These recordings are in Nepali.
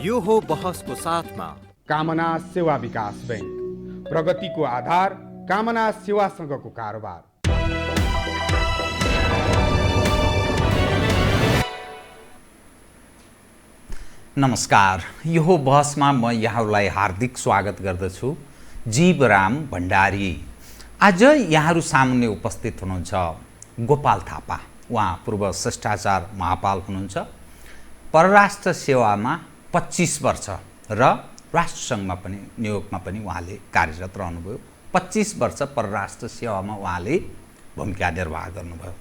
यो हो बहसको साथमा कामना सेवा विकास बैंक, प्रगतिको आधार कामना सेवासँगको कारोबार। नमस्कार, यो बहसमा म यहाँहरूलाई हार्दिक स्वागत गर्दछु। जीवराम भण्डारी। आज यहाँहरू सामुन्ने उपस्थित हुनुहुन्छ गोपाल थापा। उहाँ पूर्व शिष्टाचार महापाल हुनुहुन्छ। परराष्ट्र सेवामा 25 वर्ष र राष्ट्रसङ्घमा पनि न्युयोर्कमा पनि उहाँले कार्यरत रहनुभयो। 25 वर्ष परराष्ट्र सेवामा उहाँले भूमिका निर्वाह गर्नुभयो।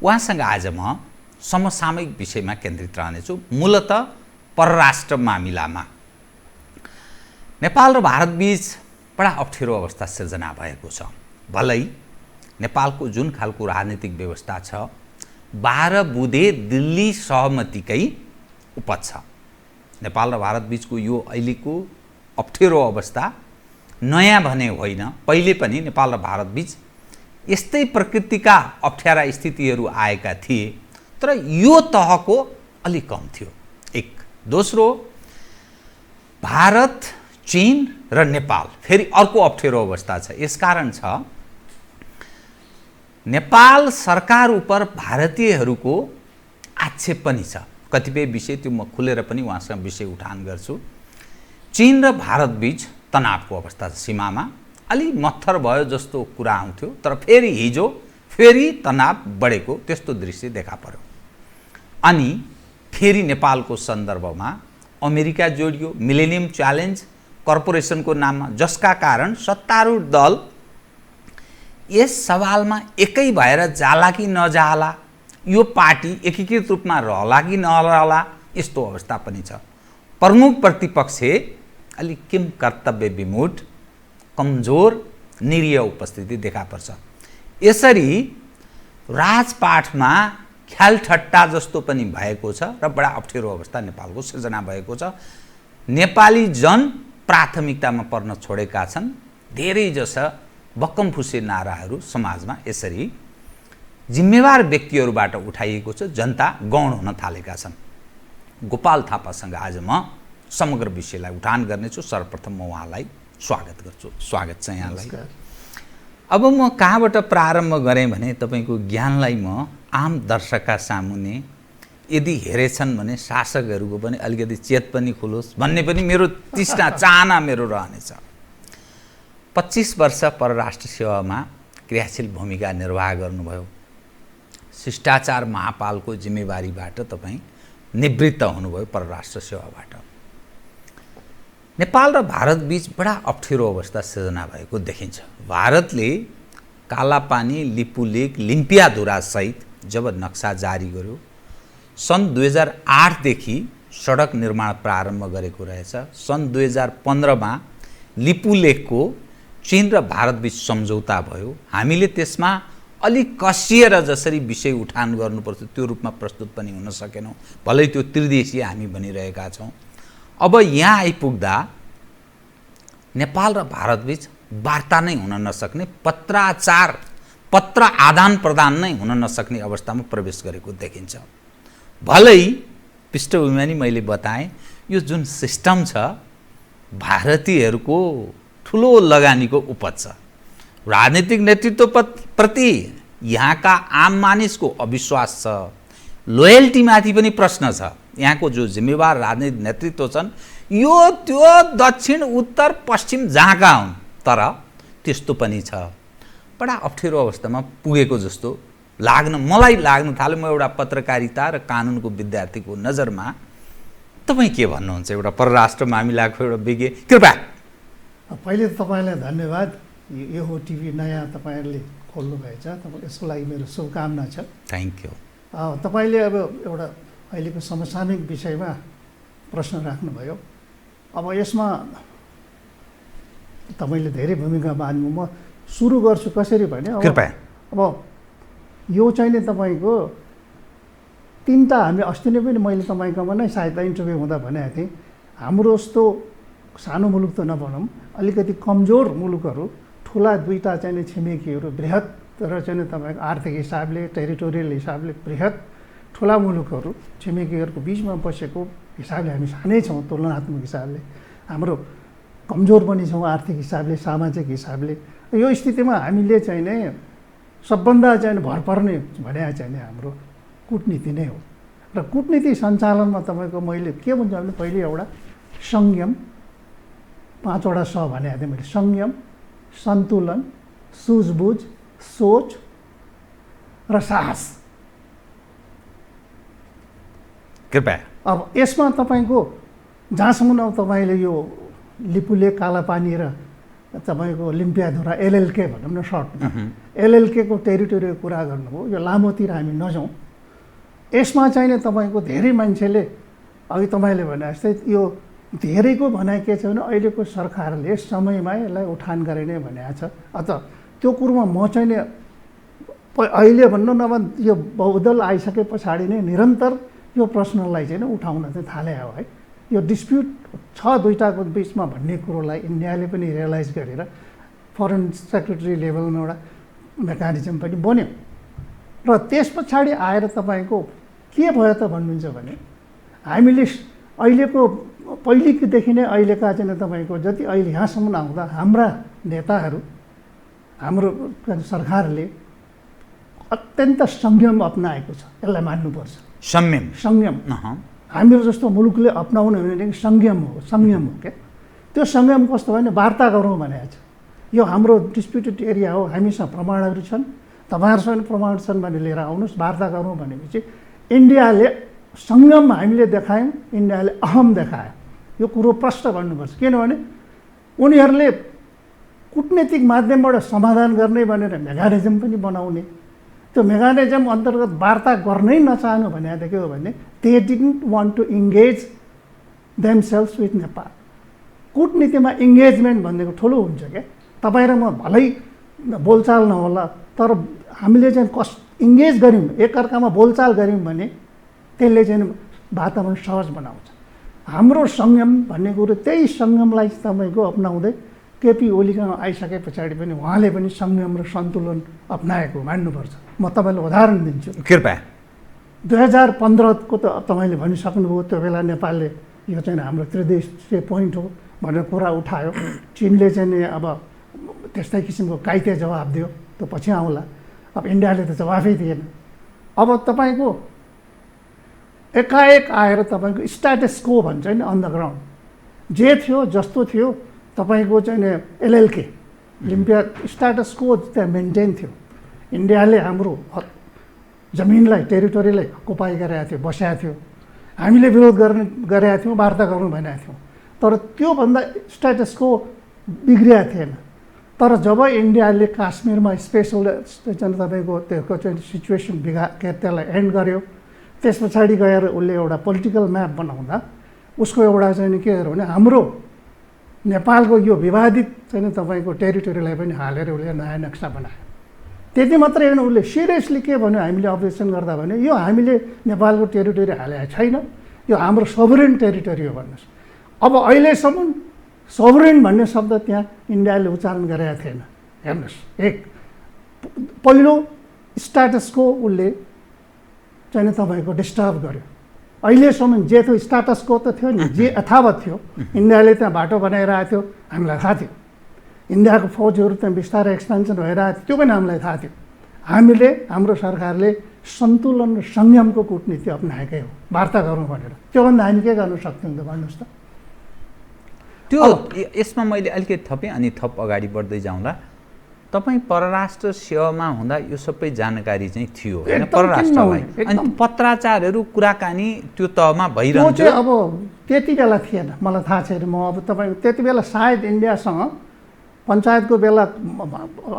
उहाँसँग आज म समसामयिक विषयमा केन्द्रित रहनेछु। मूलतः परराष्ट्र मामिलामा नेपाल र भारतबीच बडा अप्ठ्यारो अवस्था सिर्जना भएको छ। भलै नेपालको जुन खालको राजनीतिक व्यवस्था छ, 12 बुँदे दिल्ली सहमतिकै उपज छ। नेपाल र भारतबीचको यो अहिलेको अप्ठ्यारो अवस्था नयाँ भने होइन। पहिले पनि नेपाल र भारतबीच यस्तै प्रकृतिका अप्ठ्यारा स्थितिहरू आएका थिए, तर यो तहको अलि कम थियो। एक दोस्रो, भारत, चीन र नेपाल फेरि अर्को अप्ठ्यारो अवस्था छ। यसकारण छ नेपाल सरकार उप भारतीयहरूको आक्षेप पनि छ। कतिपय विषय त्यो म खुलेर पनि उहाँसँग विषय उठान गर्छु। चीन र भारतबीच तनावको अवस्था छ। सीमामा अलि मत्थर भयो जस्तो कुरा आउँथ्यो, तर फेरि हिजो फेरि तनाव बढेको त्यस्तो दृश्य देखा पर्यो। अनि फेरि नेपालको सन्दर्भमा अमेरिका जोडियो मिलेनियम च्यालेन्ज कर्पोरेसनको नाममा, जसका कारण सत्तारूढ दल यस सवालमा एकै भएर जाला कि नजाला, यो पार्टी एकीकृत रूपमा रहला कि नरहला, यस्तो अवस्था पनि छ। प्रमुख प्रतिपक्ष अलि किम कर्तव्य विमूढ, कमजोर, निरीह उपस्थिति देखा पर्छ। यसरी राजपाटमा ख्यालठट्टा जस्तो पनि भएको छ र बडा अप्ठ्यारो अवस्था नेपालको सृजना भएको छ। नेपाली जन प्राथमिकतामा पर्न छोडेका छन्। धेरै जसा बक्कमफुसे नाराहरू समाजमा यसरी जिम्मेवार व्यक्तिहरूबाट उठाइएको छ। जनता गौण हुन थालेका छन्। गोपाल थापासँग आज म समग्र विषयलाई उठान गर्नेछु। सर्वप्रथम म उहाँलाई स्वागत गर्छु। स्वागत छ यहाँलाई। अब म कहाँबाट प्रारम्भ गरेँ भने तपाईँको ज्ञानलाई म आम दर्शकका सामुन्ने यदि हेरेछन् भने शासकहरूको पनि अलिकति चेत पनि खुलोस् भन्ने पनि मेरो तृष्णा चाहना मेरो रहनेछ। 25 वर्ष परराष्ट्र सेवामा क्रियाशील भूमिका निर्वाह गर्नुभयो। शिष्टाचार महापालको जिम्मेवारीबाट तपाईँ निवृत्त हुनुभयो परराष्ट्र सेवाबाट। नेपाल र भारतबीच बडा अप्ठ्यारो अवस्था सिर्जना भएको देखिन्छ। भारतले कालापानी, लिपुलेक, लिम्पियाधुरा सहित जब नक्सा जारी गर्यो, सन् 2008 देखि सडक निर्माण प्रारम्भ गरेको रहेछ। सन् 2015मा लिपुलेकको चीन र भारतबीच सम्झौता भयो। हामीले त्यसमा अलिक कसिएर जसरी विषय उठान गर्नुपर्छ त्यो रूपमा प्रस्तुत पनि हुन सकेनौँ। भलै त्यो त्रिदेशीय हामी भनिरहेका छौँ। अब यहाँ आइपुग्दा नेपाल र भारतबीच वार्ता नै हुन नसक्ने, पत्र आदान प्रदान नै हुन नसक्ने अवस्थामा प्रवेश गरेको देखिन्छ। भलै पृष्ठभूमिमा नि मैले बताएँ, यो जुन सिस्टम छ भारतीयहरूको ठुलो लगानीको उपज छ। राजनीतिक नेतृत्व प्रति यहाँका आम मानिसको अविश्वास छ। लोयल्टीमाथि पनि प्रश्न छ। यहाँको जो जिम्मेवार राजनीतिक नेतृत्व छन्, यो त्यो दक्षिण उत्तर पश्चिम जहाँका हुन्, तर त्यस्तो पनि छ। बडा अप्ठ्यारो अवस्थामा पुगेको जस्तो मलाई लाग्न थाल्यो। म एउटा पत्रकारिता र कानुनको विद्यार्थीको नजरमा तपाईँ के भन्नुहुन्छ? एउटा परराष्ट्र मामिलाको एउटा विज्ञ। कृपया। पहिले त तपाईँलाई धन्यवाद। यो हो टिभी नयाँ तपाईँहरूले खोल्नु भएछ, यसको लागि मेरो शुभकामना छ। Thank you. तपाईँले अब एउटा अहिलेको समसामयिक विषयमा प्रश्न राख्नुभयो। अब यसमा तपाईँले धेरै भूमिका बाँध्नु। म सुरु गर्छु कसरी भने, अब यो चाहिँ नि तपाईँको तिनवटा, हामी अस्ति नै पनि मैले तपाईँकोमा नै सायद इन्टरभ्यू हुँदा भनेको थिएँ, हाम्रो जस्तो सानो मुलुक त नभनौँ, अलिकति कमजोर मुलुकहरू, ठुला दुईवटा चाहिँ नि छिमेकीहरू, बृहत र चाहिँ तपाईँको आर्थिक हिसाबले, टेरिटोरियल हिसाबले बृहत ठुला मुलुकहरू छिमेकीहरूको बिचमा बसेको हिसाबले हामी सानै छौँ तुलनात्मक हिसाबले, हाम्रो कमजोर पनि छौँ आर्थिक हिसाबले, सामाजिक हिसाबले। यो स्थितिमा हामीले चाहिँ नै सबभन्दा चाहिँ भर पर्ने भने चाहिँ नि हाम्रो कुटनीति नै हो। र कुटनीति सञ्चालनमा तपाईँको मैले के भन्छ भने पहिले एउटा संयम, 5वटा स भनेको थिएँ मैले, संयम, सन्तुलन, सुझबुझ, सोच र साहस। कृपया अब यसमा तपाईँको जहाँसम्म अब तपाईँले यो लिपुले, कालापानी र तपाईँको लिम्पियाधुरा एलएलके भनौँ न सर्टमा, एलएलके को टेरिटोरीको कुरा गर्नुभयो, यो लामोतिर हामी नजाउँ। यसमा चाहिँ नि तपाईँको धेरै मान्छेले अघि तपाईँले भने जस्तै यो धेरैको भनाइ के छ भने अहिलेको सरकारले समयमा यसलाई उठान गरिने भनेको छ। अत त्यो कुरोमा म चाहिँ नि अहिले भन्नु नभए यो बहुदल आइसके पछाडि नै निरन्तर यो प्रश्नलाई चाहिँ उठाउन चाहिँ थाले हो है। यो डिस्प्युट छ दुईटाको बिचमा भन्ने कुरोलाई इन्डियाले पनि रियलाइज गरेर फरेन सेक्रेटरी लेभलमा एउटा मेकानिजम पनि बन्यो। र त्यस पछाडि आएर तपाईँको के भयो त भन्नुहुन्छ भने हामीले अहिलेको पहिलेदेखि नै अहिलेका चाहिँ तपाईँको जति अहिले यहाँसम्म आउँदा हाम्रा नेताहरू, हाम्रो सरकारले अत्यन्त संयम अपनाएको छ, यसलाई मान्नुपर्छ। संयम हाम्रो जस्तो मुलुकले अपनाउनु भनेदेखि संयम हो क्या। त्यो संयम कस्तो भने वार्ता गरौँ भनेको छ। यो हाम्रो डिस्प्युटेड एरिया हो, हामीसँग प्रमाणहरू छन्, तपाईँहरूसँग प्रमाण छन् भने लिएर आउनुहोस्, वार्ता गरौँ भनेपछि इन्डियाले संयम हामीले देखायौँ, इन्डियाले अहम देखायो। यो कुरो प्रष्ट भन्नुपर्छ। किनभने उनीहरूले कुटनीतिक माध्यमबाट समाधान गर्ने भनेर मेकानिजम पनि बनाउने, त्यो मेकानिजम अन्तर्गत वार्ता गर्नै नचाहनु भने के हो भने they didn't want to engage themselves with Nepal. कुटनीतिमा इङ्गेजमेन्ट भनेको ठुलो हुन्छ क्या। तपाईँ र म भलै बोलचाल नहोला, तर हामीले चाहिँ इङ्गेज गऱ्यौँ, एकअर्कामा बोलचाल गऱ्यौँ भने त्यसले चाहिँ वातावरण सहज बनाउँछ। हाम्रो संयम भन्ने कुरो त्यही संयमलाई तपाईँको अपनाउँदै केपी ओलीसँग आइसके पछाडि पनि उहाँले पनि संयम र सन्तुलन अपनाएको मान्नुपर्छ। म तपाईँलाई उदाहरण दिन्छु। कृपया 2015 को त तपाईँले भनिसक्नुभयो, त्यो बेला नेपालले यो चाहिँ हाम्रो त्रिदेशीय पोइन्ट हो भनेर कुरा उठायो। चिनले चाहिँ नि अब त्यस्तै किसिमको काइते जवाब दियो, त्यो पछि आउँला। अब इन्डियाले त जवाफै दिएन। अब तपाईँको एकाएक आएर तपाईँको स्ट्याटस को भन्छ नि अन द ग्राउन्ड, जे थियो जस्तो थियो तपाईँको चाहिँ नि एलएलके लिम्पिया स्ट्याटस को त्यहाँ मेन्टेन थियो। इन्डियाले हाम्रो जमिनलाई, टेरिटोरीलाई कोपाई गरेका थियो, बस्याएको थियो। हामीले विरोध गरेका थियौँ, वार्ता गर्नु भनेका थियौँ, तर त्योभन्दा स्ट्याटस को बिग्रिया थिएन। तर जब इन्डियाले काश्मीरमा स्पेसल चाहिँ तपाईँको त्यसको चाहिँ सिचुएसन के त्यसलाई एन्ड गर्यो, त्यस पछाडि गएर उसले एउटा पोलिटिकल म्याप बनाउँदा उसको एउटा चाहिँ के गर्यो भने हाम्रो नेपालको यो विवादित चाहिँ तपाईँको टेरिटोरीलाई पनि हालेर उसले नयाँ नक्सा बनायो। त्यति मात्रै होइन, उसले सिरियसली के भन्यो हामीले अपरेसन गर्दा भने यो हामीले नेपालको टेरिटोरी हालेको छैन, यो हाम्रो सोभरेन टेरिटोरी हो भन्नुहोस्। अब अहिलेसम्म सोभरेन भन्ने शब्द त्यहाँ इन्डियाले उच्चारण गरेका थिएन। हेर्नुहोस्, एक पहिलो स्ट्याटसको उसले चाहिँ तपाईँको डिस्टर्ब गर्यो। अहिलेसम्म जे थियो स्ट्याटसको त थियो नि, जे यथावत थियो। इन्डियाले त्यहाँ बाटो बनाइरहेको थियो, हामीलाई थाहा थियो। इन्डियाको फौजहरू त्यहाँ बिस्तारै एक्सपेन्सन भइरहेको थियो, त्यो पनि हामीलाई थाहा थियो। हामीले, हाम्रो सरकारले सन्तुलन र संयमको कुटनीति अपनाएकै हो, वार्ता गरौँ भनेर। त्योभन्दा हामी के गर्न सक्थ्यौँ त भन्नुहोस् त। त्यो यसमा मैले अलिकति थपेँ अनि थप अगाडि बढ्दै जाउँदा तपाईँ परराष्ट्र सेवामा हुँदा यो सबै जानकारी चाहिँ थियो होइन परराष्ट्रलाई, अनि पत्राचारहरू कुराकानी त्यो तहमा भइरहन्छ। अब त्यति बेला थिएन, मलाई थाहा छैन। म अब तपाईँको त्यति बेला सायद इन्डियासँग पञ्चायतको बेला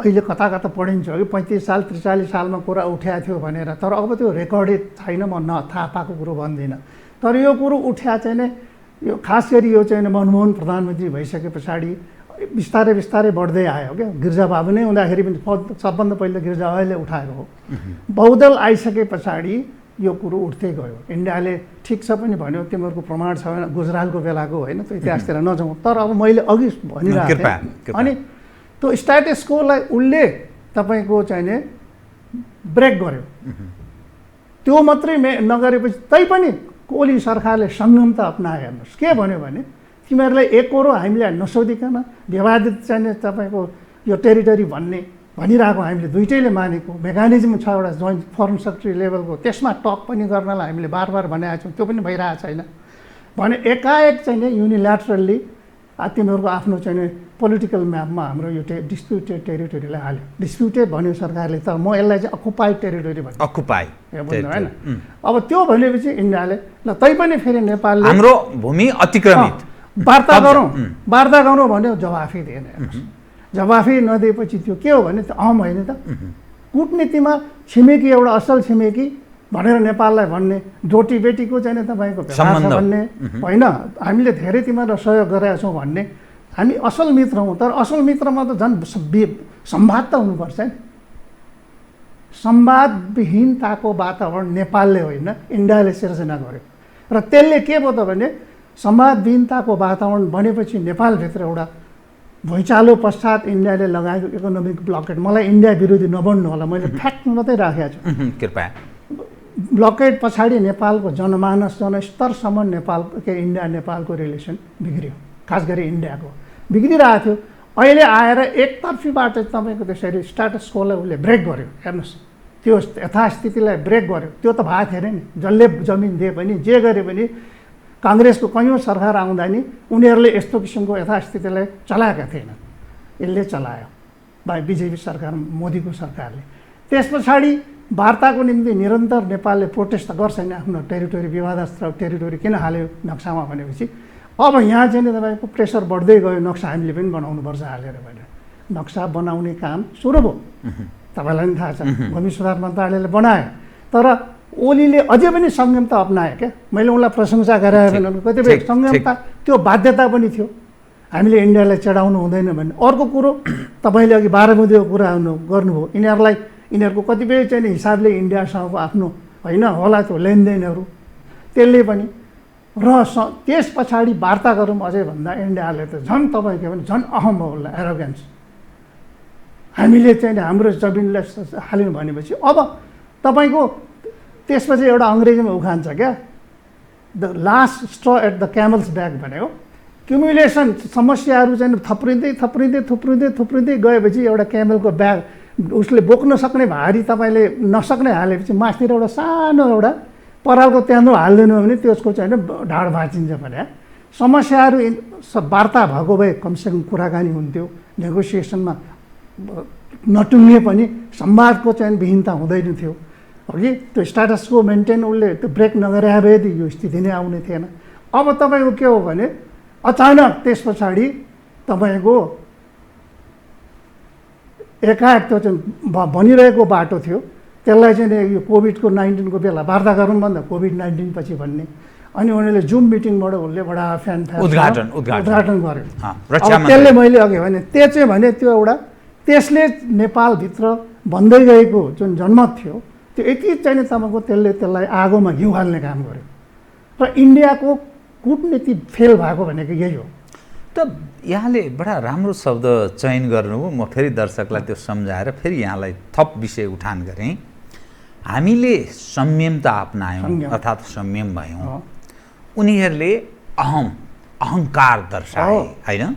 अहिले कता कता पढिन्छ कि 35 साल 43 सालमा कुरा उठ्या थियो भनेर, तर अब त्यो रेकर्डेड छैन। म थाहा पाएको कुरो भन्दिनँ, तर यो कुरो उठ्या चाहिँ नै यो खास गरी यो चाहिँ मनमोहन प्रधानमन्त्री भइसके पछाडि बिस्तारै बिस्तारै बढ्दै आयो क्या। गिर्जाबाबु नै हुँदाखेरि पनि सबभन्दा पहिला गिर्जाबाबुले उठाएको हो। बहुदल आइसके पछाडि यो कुरो उठ्दै गयो। इन्डियाले ठिक छ पनि भन्यो, तिमीहरूको प्रमाण छ भने गुजरालको बेलाको होइन, त्यो इतिहासतिर नजाउँ। तर अब मैले अघि भनिरहेको थिएँ, अनि त्यो स्ट्याटस कोलाई उसले तपाईँको चाहिँ ब्रेक गर्यो। त्यो मात्रै नगरेपछि तैपनि ओली सरकारले संयमता अप्नायो। हेर्नुहोस् के भन्यो भने तिमीहरूलाई एकरो हामीलाई नसोधिकन विवादित चाहिने तपाईँको यो टेरिटरी भनिरहेको हामीले दुइटैले मानेको मेकानिजम छ एउटा जोइन्ट फरेन सेक्रेटरी लेभलको, त्यसमा टक पनि गर्नलाई हामीले बार बार भनेका छौँ, त्यो पनि भइरहेको छैन भने एकाएक चाहिँ नि युनिल्याटरल्ली तिमीहरूको आफ्नो चाहिँ पोलिटिकल म्यापमा हाम्रो यो डिस्प्युटेड टेरिटोरीलाई हाल्यो। डिस्प्युटेड भन्यो सरकारले, तर म यसलाई चाहिँ अकुपाइड टेरिटोरी भन्छु। अकुपाइड बुझ्नु होइन? अब त्यो भनेपछि इन्डियाले ल तैपनि फेरि नेपालले हाम्रो भूमि अतिक्रमित वार्ता गरौँ भन्यो, जवाफै दिएन। जवाफै नदिएपछि त्यो के हो भने त होइन त कुटनीतिमा छिमेकी एउटा असल छिमेकी भनेर नेपाललाई भन्ने, डोटी बेटीको चाहिँ तपाईँको सम्बन्ध भन्ने होइन, हामीले धेरै तिमीहरूलाई सहयोग गरेका छौँ भन्ने। हामी असल मित्र हौँ, तर असल मित्रमा त झन् संवाद त हुनुपर्छ नि। संवादविहीनताको वातावरण नेपालले होइन इन्डियाले सिर्जना गर्यो र त्यसले के भयो त भने संवादविहीनताको वातावरण बनेपछि नेपालभित्र एउटा भुइँचालो पश्चात इन्डियाले लगाएको इकोनोमिक ब्लकेट, मलाई इन्डिया विरोधी नबन्नु होला, मैले फ्याक्ट मात्रै राखेको छु। कृपया ब्लकेट पछाडि नेपालको जनमानस जनस्तरसम्म इन्डिया नेपालको रिलेसन बिग्रियो, खास गरी इन्डियाको बिग्रिरहेको थियो। अहिले आएर एकतर्फीबाट तपाईँको त्यसरी स्ट्याटस कोलाई उसले ब्रेक गर्यो। हेर्नुहोस् त्यो यथास्थितिलाई ब्रेक गर्यो। त्यो त भएको थिएन नि, जसले जमिन दिए पनि जे गरे पनि काङ्ग्रेसको कैयौँ सरकार आउँदा नि उनीहरूले यस्तो किसिमको यथास्थितिलाई चलाएका थिएनन्, यसले चलायो बिजेपी सरकार, मोदीको सरकारले। त्यस पछाडि वार्ताको निम्ति निरन्तर नेपालले प्रोटेस्ट गर्छ नि, आफ्नो टेरिटोरी विवादास्पद टेरिटोरी किन हाल्यो नक्सामा भनेपछि अब यहाँ चाहिँ तपाईँको प्रेसर बढ्दै गयो, नक्सा हामीले पनि बनाउनुपर्छ हालेर भनेर नक्सा बनाउने काम सुरु भयो। तपाईँलाई पनि थाहा छ भूमि सुधार मन्त्रालयले बनायो, तर ओलीले अझै पनि संयमता अप्नायो क्या। मैले उनलाई प्रशंसा गराएँ भने कतिपय संयमता त्यो बाध्यता पनि थियो, हामीले इन्डियालाई चढाउनु हुँदैन भन्ने। अर्को कुरो तपाईँले अघि 12 बुँदेको कुरा गर्नुभयो, यिनीहरूको कतिपय चाहिँ हिसाबले इन्डियासँगको आफ्नो होइन होला त्यो लेनदेनहरू, त्यसले पनि र त्यस पछाडि वार्ता गरौँ अझै भन्दा इन्डियाले त झन् तपाईँको भने झन् अहम हो उसलाई, एरोगेन्स। हामीले चाहिँ हाम्रो जमिनलाई हाल्यौँ भनेपछि अब तपाईँको त्यसपछि एउटा अङ्ग्रेजीमा उखान छ क्या, the last straw at the camel's back भनेको क्युमुलेसन। समस्याहरू चाहिँ थुप्रिँदै गएपछि एउटा क्यामलको ब्याग उसले बोक्न सक्ने भारी तपाईँले नसक्ने हालेपछि मासतिर एउटा सानो एउटा परालको त्यान्द्रो हालिदिनु भने त्यसको चाहिँ ढाड भाँचिन्छ भने समस्याहरू वार्ता भएको भए कमसेकम कुराकानी हुन्थ्यो, नेगोसिएसनमा नटुङ्गे पनि संवादको चाहिँ विहीनता हुँदैन थियो। अघि त्यो स्ट्याटसको मेन्टेन उसले त्यो ब्रेक नगरे भए यो स्थिति नै आउने थिएन। अब तपाईँको के हो भने अचानक त्यस पछाडि तपाईँको एकाएक त्यो चाहिँ बनिरहेको बाटो थियो, त्यसलाई चाहिँ यो कोभिड-19 बेला वार्ता गरौँ भन्दा कोभिड-19 पछि भन्ने, अनि उनीहरूले जुम मिटिङबाट उसले बडा उद्घाटन गर्यो। त्यसले मैले अघि भने त्यो चाहिँ भने त्यो एउटा त्यसले नेपालभित्र भन्दै गएको जुन जनमत थियो त्यो यति चाहिँ तपाईँको त्यसलाई आगोमा घिउ हाल्ने काम गर्यो र इन्डियाको कूटनीति फेल भएको भनेको यही हो। त यहाँले बडा राम्रो शब्द चयन गर्नुभयो, म फेरि दर्शकलाई त्यो सम्झाएर फेरि यहाँलाई थप विषय उठान गरेँ। हामीले संयमता अपनायौँ अर्थात् संयम भयौँ, उनीहरूले अहङ्कार दर्शाए होइन।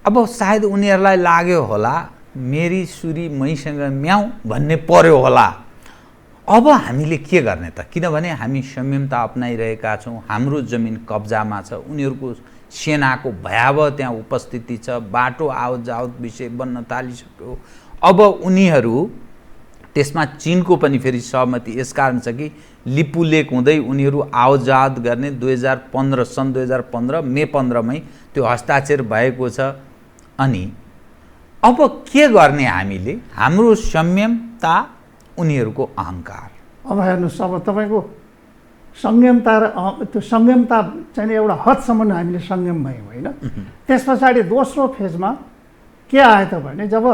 अब सायद उनीहरूलाई लाग्यो होला मेरी सुरी मैसँग म्याउ भन्ने पर्यो होला। अब हामीले के गर्ने त, किनभने हामी संयमता अपनाइरहेका छौँ, हाम्रो जमिन कब्जामा छ, उनीहरूको सेनाको भयावह त्यहाँ उपस्थिति छ, बाटो आवत जावत विषय बन्न थालिसक्यो। अब उनीहरू त्यसमा चीनको पनि फेरि सहमति यसकारण छ कि लिपुलेक हुँदै उनीहरू आवत जावत गर्ने 2015 सन् 2015 मे 15 त्यो हस्ताक्षर भएको छ। अनि अब के गर्ने हामीले, हाम्रो संयमता उनीहरूको अहङ्कार। अब हेर्नुहोस् अब तपाईँको संयमता र त्यो संयमता चाहिँ एउटा हदसम्म हामीले संयम भयौँ होइन। त्यस पछाडि दोस्रो फेजमा के आयो त भने जब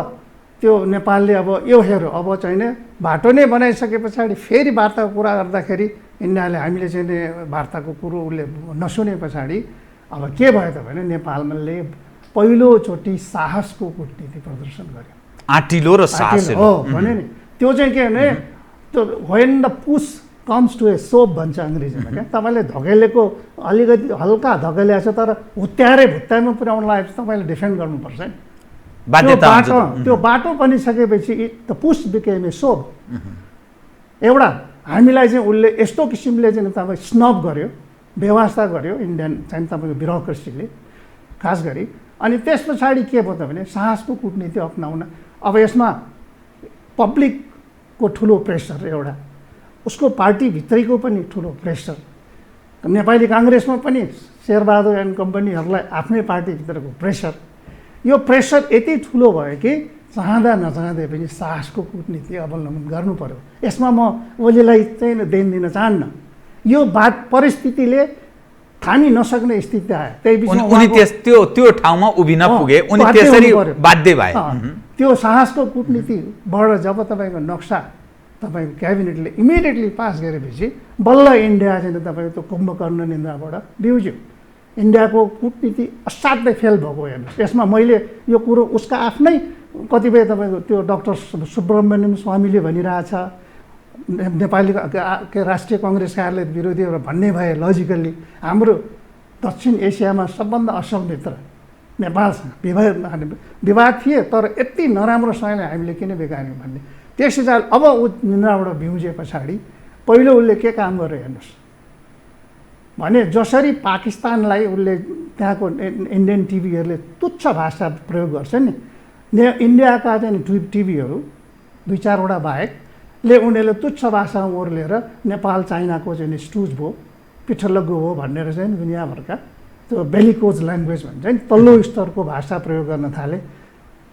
त्यो नेपालले अब यो हेऱ्यो अब चाहिँ बाटो नै बनाइसके पछाडि फेरि वार्ताको कुरा गर्दाखेरि इन्डियाले हामीले चाहिँ वार्ताको कुरो उसले नसुने पछाडि अब के भयो त भने नेपालले पहिलोचोटि साहसको कूटनीति प्रदर्शन गर्यो। आँटिलो र साहस हो भने नि त्यो चाहिँ के भने त्यो when the push comes to a shove भन्छ अङ्ग्रेजीमा क्या तपाईँले धकेलेको अलिकति हल्का धकेलिएको छ तर हुत्याएरै भुत्ताइमा पुर्याउनलाई तपाईँले डिफेन्ड गर्नुपर्छ नि त्यो बाटो बनिसकेपछि the push became a soap एउटा हामीलाई चाहिँ उसले यस्तो किसिमले चाहिँ तपाईँ स्नब गर्यो व्यवस्था गर्यो इन्डियन चाहिँ तपाईँको ब्युरोक्रेसीले खास गरी अनि त्यस पछाडि के भयो त भने साहसको कूटनीति अपनाउन अब यसमा पब्लिकको ठुलो प्रेसर एउटा उसको पार्टीभित्रैको पनि ठुलो प्रेसर नेपाली काङ्ग्रेसमा पनि शेरबहादुर एन्ड कम्पनीहरूलाई आफ्नै पार्टीभित्रको प्रेसर यो प्रेसर यति ठुलो भयो कि चाहँदा नचाहँदै पनि साहसको कूटनीति अवलम्बन गर्नु पर्यो यसमा म ओलीलाई चाहिँ देन दिन चाहन्न यो परिस्थितिले थामी नसक्ने स्थिति आयो त्यही बिचमा उनी त्यो ठाउँमा उभिन पुगे उनी त्यसरी बाध्य भए त्यो साहसको कूटनीतिबाट जब तपाईँको नक्सा तपाईँको क्याबिनेटले इमिडिएटली पास गरेपछि बल्ल इन्डिया चाहिँ तपाईँको त्यो कुम्भकर्ण निन्द्राबाट बिउज्यो इन्डियाको कूटनीति असाध्यै फेल भएको हेर्नुहोस् यसमा मैले यो कुरो उसका आफ्नै कतिपय तपाईँको त्यो डाक्टर सुब्रमण्यम स्वामीले भनिरहेछ नेपाली के राष्ट्रिय कङ्ग्रेस कार्यालय विरोधीहरू भन्ने भए लजिकल्ली हाम्रो दक्षिण एसियामा सबभन्दा असल मित्र नेपालसँग विवाद थिए तर यति नराम्रोसँगले हामीले किन बिगार्यौँ भन्ने त्यसैले अब ऊ निन्द्राबाट बिउजे पछाडि पहिलो उसले के काम गर्यो हेर्नुहोस् भने जसरी पाकिस्तानलाई उसले त्यहाँको इन्डियन टिभीहरूले तुच्छ भाषा प्रयोग गर्छ नि इन्डियाका चाहिँ टिभीहरू 2-4वटा बाहेकले उनीहरूले तुच्छ भाषामा ओर्लेर नेपाल चाइनाको चाहिँ स्टुज भयो पिठलग्गु हो भनेर चाहिँ दुनियाँभरका त्यो बेलिकोज ल्याङ्ग्वेज भन्छ नि तल्लो स्तरको भाषा प्रयोग गर्न थाले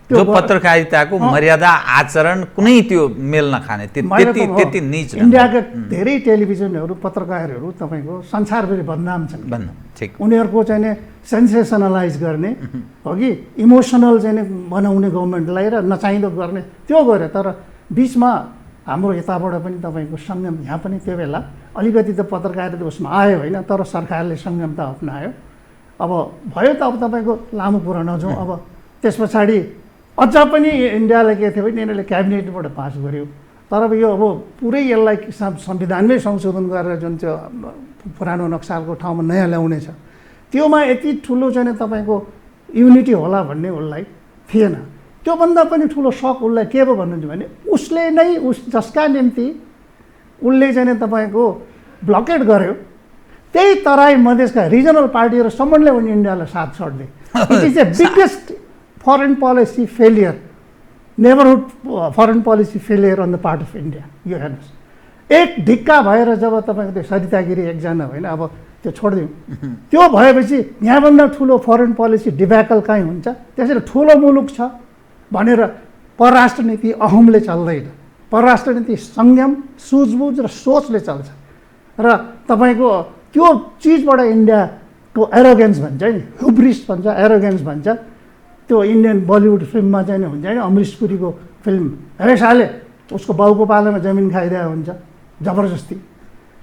जो पत्रकारिताको मर्यादा आचरण कुनै त्यो मेल नखाने त्यति नीच इन्डियाका धेरै टेलिभिजनहरू पत्रकारहरू तपाईँको संसारभरि बदनाम छन् उनीहरूको चाहिँ सेन्सेसनलाइज गर्ने हो कि इमोसनल चाहिँ बनाउने गभर्मेन्टलाई र नचाहिँदो गर्ने त्यो गरे तर बिचमा हाम्रो यताबाट पनि तपाईँको संयम यहाँ पनि त्यो बेला अलिकति त पत्रकारिता उसमा आयो होइन तर सरकारले संयमता अप्नायो अब भयो त अब तपाईँको लामो कुरा नजाउँ अब त्यस पछाडि अझ पनि इन्डियालाई के थियो भने यिनीहरूले क्याबिनेटबाट पास गर्यो तर अब यो अब पुरै यसलाई संविधानमै संशोधन गरेर जुन चाहिँ पुरानो नक्साको ठाउँमा नयाँ ल्याउने छ त्योमा यति ठुलो चाहिँ तपाईँको युनिटी होला भन्ने उसलाई थिएन त्योभन्दा पनि ठुलो सक उसलाई के भयो भन्नुहुन्छ भने उसले नै जसका निम्ति उसले चाहिँ तपाईँको ब्लकेट गर्यो त्यही तराई मधेसका रिजनल पार्टीहरूसम्मले उनी इन्डियालाई साथ छोड्दिए it is a biggest foreign policy failure, neighborhood foreign policy failure on the part of India. यो हेर्नुहोस् एक ढिक्का भएर जब तपाईँको त्यो सरितागिरी एकजना होइन अब त्यो छोडिदिउँ त्यो भएपछि यहाँभन्दा ठुलो फरेन पोलिसी डिब्याकल कहीँ हुन्छ त्यसरी ठुलो मुलुक छ भनेर परराष्ट्र नीति अहमले चल्दैन परराष्ट्र नीति संयम सुझबुझ र सोचले चल्छ र तपाईँको त्यो चिजबाट इन्डियाको एरोगेन्स भन्छ नि ह्युब्रिस भन्छ एरोगेन्स भन्छ त्यो इन्डियन बलिउड फिल्ममा चाहिँ हुन्छ होइन अमरीश पुरीको फिल्म हेरे साले उसको बाउको पालामा जमिन खाइदिएको हुन्छ जबरजस्ती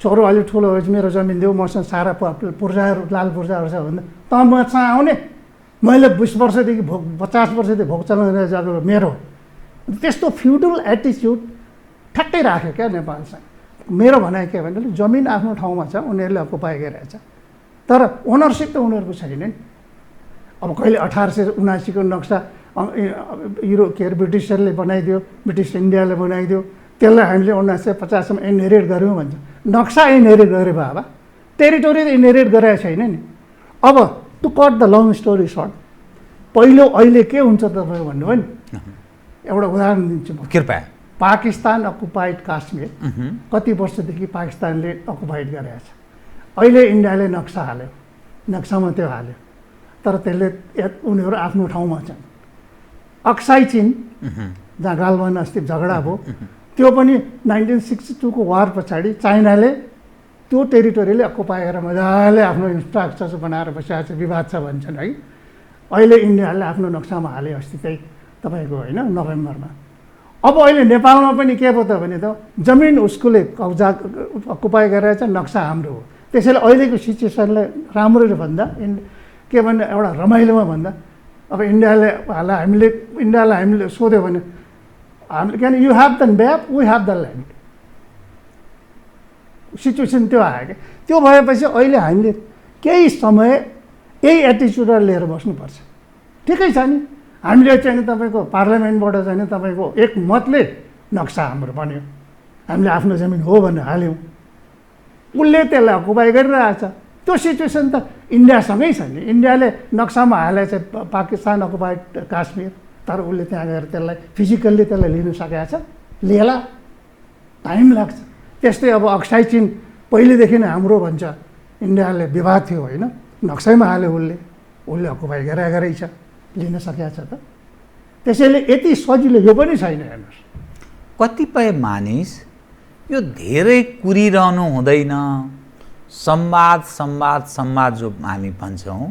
छोरो अलिक ठुलो भएपछि मेरो जमिन देऊ मसँग सारा पूर्जाहरू लाल पूर्जाहरू छ भन्दा त मसँग आउने मैले 20 वर्षदेखि 50 वर्षदेखि भोग चलाउँदै जाएको मेरो त्यस्तो फ्युडल एटिच्युड ठ्याक्कै राख्यो क्या नेपालसँग मेरो भनाइ के भने जमिन आफ्नो ठाउँमा छ उनीहरूले अकुपाई गरिरहेछ तर ओनरसिप त उनीहरूको छैन नि अब कहिले 1879 को नक्सा के अरे ब्रिटिसहरूले बनाइदियो ब्रिटिस इन्डियाले बनाइदियो त्यसलाई हामीले 1950 मा इनहेरिट गऱ्यौँ भन्छ नक्सा इनहेरिट गरे बाबा टेरिटोरी त इनहेरिट गरेको छैन नि अब to cut the long story short पहिलो अहिले के हुन्छ तपाईँ भन्नुभयो नि एउटा उदाहरण दिन्छु म कृपया पाकिस्तान अकुपाइड काश्मीर कति वर्षदेखि पाकिस्तानले अकुपाइड गरेको छ अहिले इन्डियाले नक्सा हाल्यो नक्सामा त्यो हाल्यो तर त्यसले उनीहरू आफ्नो ठाउँमा छन् अक्साई चीन जहाँ गालवान अस्ति झगडा भयो त्यो पनि 1962 को वार पछाडि चाइनाले त्यो टेरिटोरीले अकुपाई गरेर मजाले आफ्नो इन्फ्रास्ट्रक्चर बनाएर बसिरहेको छ विवाद छ भन्छन् है अहिले इन्डियाले आफ्नो नक्सामा हाले अस्ति त्यही तपाईँको होइन नोभेम्बरमा अब अहिले नेपालमा पनि के भयो त भने त जमिन उसकोले कब्जा अकुपाई गरेर चाहिँ नक्सा हाम्रो हो त्यसैले अहिलेको सिचुएसनलाई राम्ररी भन्दा के भन्ने एउटा रमाइलोमा भन्दा अब इन्डियालाई हामीले सोध्यो भने हामीले किन you have the map we have the land situation त्यो आयो क्या। त्यो भएपछि अहिले हामीले केही समय यही एटिच्युडलाई लिएर बस्नुपर्छ। ठिकै छ नि, हामीले चाहिँ तपाईँको पार्लियामेन्टबाट चाहिँ तपाईँको एक मतले नक्सा हाम्रो बन्यो, हामीले आफ्नो जमिन हो भनेर हाल्यौँ, उसले त्यसलाई अकुपाई गरिरहेछ। त्यो सिचुएसन त इन्डियासँगै छ नि। इन्डियाले नक्सामा हाले चाहिँ पाकिस्तान अकुपाइड काश्मीर, तर उसले त्यहाँ गएर त्यसलाई फिजिकल्ली त्यसलाई लिनु सकेको छ, लिएला, टाइम लाग्छ। त्यस्तै अब अक्साई चिन पहिलेदेखि नै हाम्रो भन्छ, इन्डियाले विवाद थियो होइन, नक्सामा हाल्यो उसले अकुपाई गरेकै छ, लिन सकेको छ त। त्यसैले यति सजिलो यो पनि छैन। हेर्नुहोस्, कतिपय मानिस यो धेरै कुरिरहनु हुँदैन, संवाद संवाद संवाद जो हामी भन्छौँ,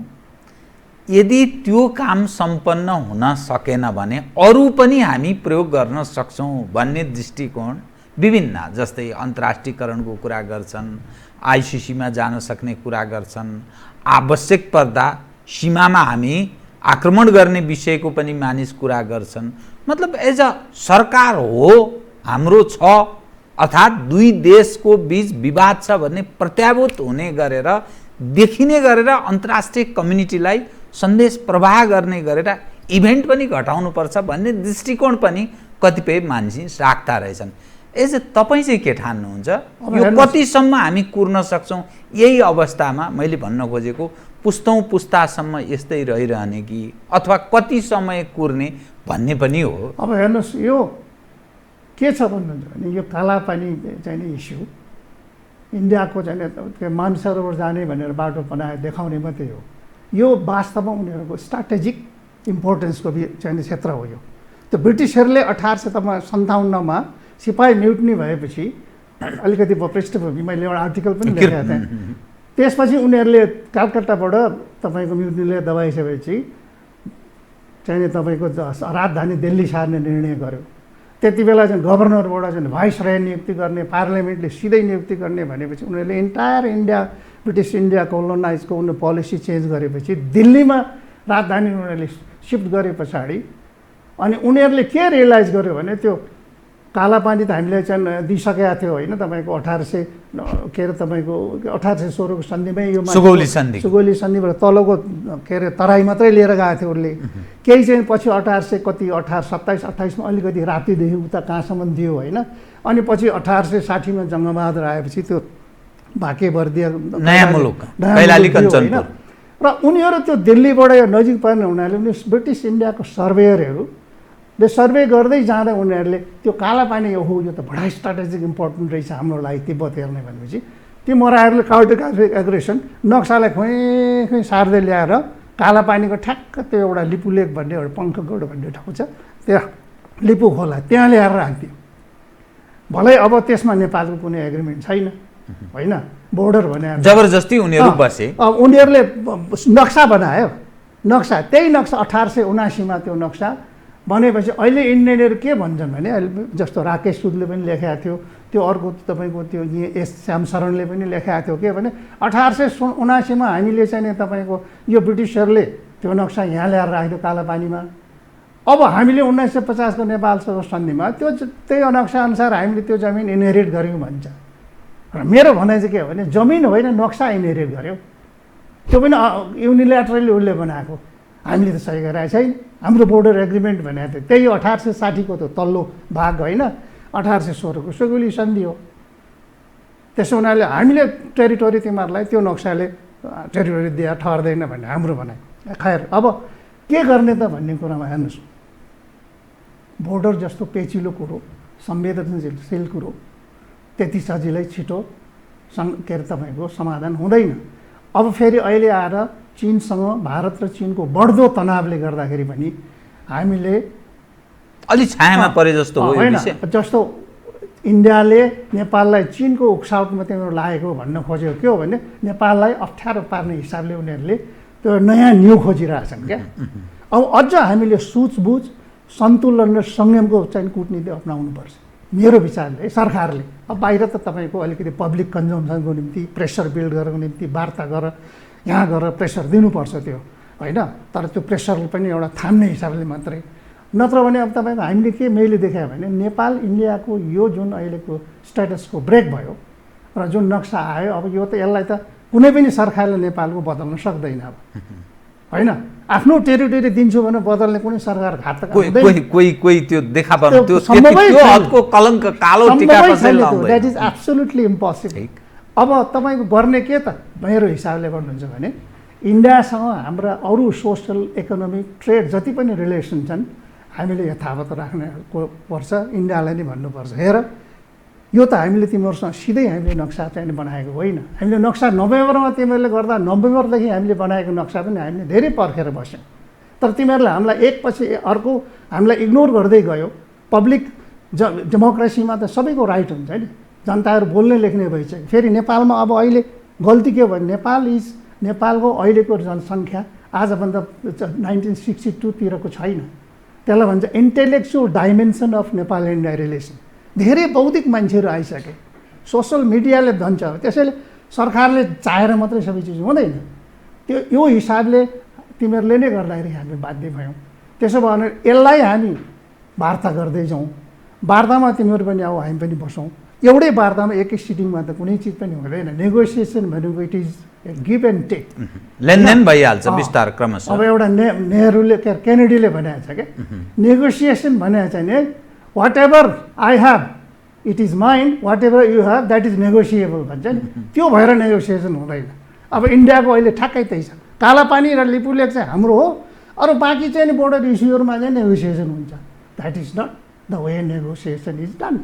यदि त्यो काम सम्पन्न हुन सकेन भने अरू पनि हामी प्रयोग गर्न सक्छौँ भन्ने दृष्टिकोण विभिन्न, जस्तै अन्तर्राष्ट्रियकरणको कुरा गर्छन्, आइसिसीमा जान सक्ने कुरा गर्छन्, आवश्यक पर्दा सीमामा हामी आक्रमण गर्ने विषयको पनि मानिस कुरा गर्छन्। मतलब एज अ सरकार हो हाम्रो छ, अर्थात् दुई देशको बीच विवाद छ भन्ने प्रत्याभूत हुने गरेर, देखिने गरेर अन्तर्राष्ट्रिय कम्युनिटीलाई सन्देश प्रवाह गर्ने गरेर इभेन्ट पनि घटाउनुपर्छ भन्ने दृष्टिकोण पनि कतिपय मानिस राख्दा रहेछन्। एज तपाईँ चाहिँ के ठान्नुहुन्छ, यो कतिसम्म हामी कुर्न सक्छौँ? यही अवस्थामा मैले भन्न खोजेको पुस्तौँ पुस्तासम्म यस्तै रहिरहने कि अथवा कति समय कुर्ने भन्ने पनि हो। अब हेर्नुहोस्, यो के छ भन्नुहुन्छ भने यो कालापानी चाहिँ नि इस्यु इन्डियाको चाहिँ मानसरोवर जाने भनेर बाटो बनाएर देखाउने मात्रै हो। यो वास्तवमा उनीहरूको स्ट्राटेजिक इम्पोर्टेन्सको चाहिँ क्षेत्र हो। यो त्यो ब्रिटिसहरूले 1857मा सिपाही म्युटनी भएपछि अलिकति पृष्ठभूमि मैले एउटा आर्टिकल पनि लेखेको थिएँ। त्यसपछि उनीहरूले कलकत्ताबाट तपाईँको म्युटनीले दबाइसकेपछि चाहिँ तपाईँको राजधानी दिल्ली सार्ने निर्णय गर्यो। त्यति बेला चाहिँ गभर्नरबाट चाहिँ भाइसराय नियुक्ति गर्ने, पार्लियामेन्टले सिधै नियुक्ति गर्ने भनेपछि उनीहरूले इन्टायर इन्डिया ब्रिटिस इन्डिया कोलोनाइजको उनीहरू पोलिसी चेन्ज गरेपछि दिल्लीमा राजधानी उनीहरूले सिफ्ट गरे पछाडि अनि उनीहरूले के रियलाइज गर्यो भने त्यो कालापानी त हामीले चाहिँ दिइसकेका थियो होइन, तपाईँको 1800 के अरे तपाईँको 1816को सन्धिमै यो सुगौली सन्धिबाट तलको के अरे तराई मात्रै लिएर गएको थियो उसले। केही चाहिँ पछि 1800 कति 1827-28मा अलिकति राप्तीदेखि उता कहाँसम्म दियो होइन। अनि पछि 1860मा जङ्गबहादुर आएपछि त्यो भाके बर्दिया नयाँ मुलुक होइन। र उनीहरू त्यो दिल्लीबाट यो नजिक पर्ने हुनाले उनी ब्रिटिस इन्डियाको सर्वेयरहरूले सर्वे गर्दै जाँदा उनीहरूले त्यो कालापानी यो त बडा स्ट्राटेजिक इम्पोर्टेन्ट रहेछ हाम्रो लागि तिब्बत हेर्ने भनेपछि ती मरायहरूले कार्टोग्राफिक एग्रेसन नक्सालाई खुँ सार्दै ल्याएर कालापानीको ठ्याक्क त्यो एउटा लिपु लेक भन्ने एउटा पङ्खगढ भन्ने ठाउँ छ, त्यहाँ लिपु खोला त्यहाँ ल्याएर राख्थ्यो। भलै अब त्यसमा नेपालको कुनै एग्रिमेन्ट छैन होइन, बोर्डर भने जबरजस्ती उनीहरू बसे। उनीहरूले नक्सा बनायो, नक्सा त्यही नक्सा 1879मा त्यो नक्सा भनेपछि अहिले इन्डियनहरू के भन्छन् भने अहिले जस्तो राकेश सुदले पनि लेखेको थियो, त्यो अर्को तपाईँको त्यो एस श्यामशरणले पनि लेखेको थियो के भने 1879मा हामीले चाहिँ तपाईँको यो ब्रिटिसहरूले त्यो नक्सा यहाँ ल्याएर राख्यो कालापानीमा। अब हामीले 1950को नेपालसँग सन्धिमा त्यो त्यही नक्सा अनुसार हामीले त्यो जमिन इनहेरिट गऱ्यौँ भन्छ। र मेरो भनाइ चाहिँ के हो भने जमिन होइन नक्सा इनहेरिट गऱ्यो, त्यो पनि युनिल्याटरली उसले बनाएको, हामीले त सही गरेको छैन। हाम्रो बोर्डर एग्रिमेन्ट भनेको थियो त्यही 1860को त्यो तल्लो भाग होइन, 1816को सुगौली सन्धि हो। त्यसो हुनाले हामीले टेरिटोरी तिमीहरूलाई त्यो नक्साले टेरिटोरी दिएर ठहर्दैन भन्ने हाम्रो भनाइ। खैर अब के गर्ने त भन्ने कुरामा हेर्नुहोस्, बोर्डर जस्तो पेचिलो कुरो, संवेदनशील कुरो त्यति सजिलै छिटो के अरे तपाईँको समाधान हुँदैन। अब फेरि अहिले आएर चीनसँग भारत र चीनको बढ्दो तनावले गर्दाखेरि पनि हामीले अलि छायामा परे जस्तो हो होइन, जस्तो इन्डियाले नेपाललाई चीनको उक्साउटमा त्यहाँ लागेको भन्न खोजेको के हो भने नेपाललाई अप्ठ्यारो पार्ने हिसाबले उनीहरूले त्यो नयाँ न्यू खोजिरहेछन् क्या। अब अझ हामीले सुझबुझ सन्तुलन र संयमको चाहिँ कुटनीति अप्नाउनुपर्छ मेरो विचारले। सरकारले अब बाहिर त तपाईँको अलिकति पब्लिक कन्जम्सनको निम्ति प्रेसर बिल्ड गर्नको निम्ति वार्ता गरेर यहाँ गएर प्रेसर दिनुपर्छ त्यो होइन, तर त्यो प्रेसरले पनि एउटा थाम्ने हिसाबले मात्रै, नत्र भने अब तपाईँको हामीले के मैले देखाएँ भने नेपाल इन्डियाको यो जुन अहिलेको स्ट्याटसको ब्रेक भयो, र जुन नक्सा आयो अब यो त यसलाई त कुनै पनि सरकारले नेपालको बदल्न सक्दैन अब होइन आफ्नो टेरिटोरी दिन्छु भने बदल्ने कुनै सरकार घातक कोही त्यो देखा पर्नु त्यो हदको कलङ्क कालो टिका कसैले लाउँदैन द्याट इज एब्सोल्युटली इम्पोसिबल अब तपाईँको गर्ने के त मेरो हिसाबले गर्नुहुन्छ भने इन्डियासँग हाम्रा अरू सोसल इकोनोमिक ट्रेड जति पनि रिलेसन छन् हामीले यथावत राख्ने पर्छ इन्डियालाई नै भन्नुपर्छ हेर यो त हामीले तिमीहरूसँग सिधै हामीले नक्सा चाहिँ बनाएको होइन हामीले नक्सा नोभेम्बरमा तिमीहरूले गर्दा नोभेम्बरदेखि हामीले बनाएको नक्सा पनि हामीले धेरै पर्खेर बस्यौँ तर तिमीहरूले हामीलाई एकपछि अर्को हामीलाई इग्नोर गर्दै गयो पब्लिक डेमोक्रेसीमा त सबैको राइट हुन्छ नि जनताहरू बोल्ने लेख्ने भइसक्यो फेरि नेपालमा अब अहिले गल्ती के भने नेपालको अहिलेको जनसङ्ख्या आजभन्दा 1962तिरको छैन त्यसलाई भन्छ intellectual dimension of Nepal India relation धेरै बौद्धिक मान्छेहरू आइसके सोसल मिडियाले धन्छ त्यसैले सरकारले चाहेर मात्रै सबै चिज हुँदैन त्यो यो हिसाबले तिमीहरूले नै गर्दाखेरि हामी बाध्य भयौँ त्यसो भयो भने यसलाई हामी वार्ता गर्दै जाउँ वार्तामा तिमीहरू पनि आऊ हामी पनि बसौँ एउटै वार्तामा एकै सिटिङमा त कुनै चिज पनि हुँदैन नेगोसिएसन भनेको it is give and take लेनदेन भइहाल्छ बिस्तार क्रमशः अब एउटा नेहरूले केनेडीले भनेको छ क्या नेगोसिएसन भनेको चाहिँ नि whatever I have it is mind whatever you have that is negotiable भन्छ नि त्यो भएर नेगोसिएसन हुँदैन अब इन्डियाको अहिले ठ्याक्कै त्यही छ कालापानी र लिपुलेक चाहिँ हाम्रो हो अरू बाँकी चाहिँ नि बोर्डर इस्युहरूमा चाहिँ नेगोसिएसन हुन्छ that is not the way negotiation is done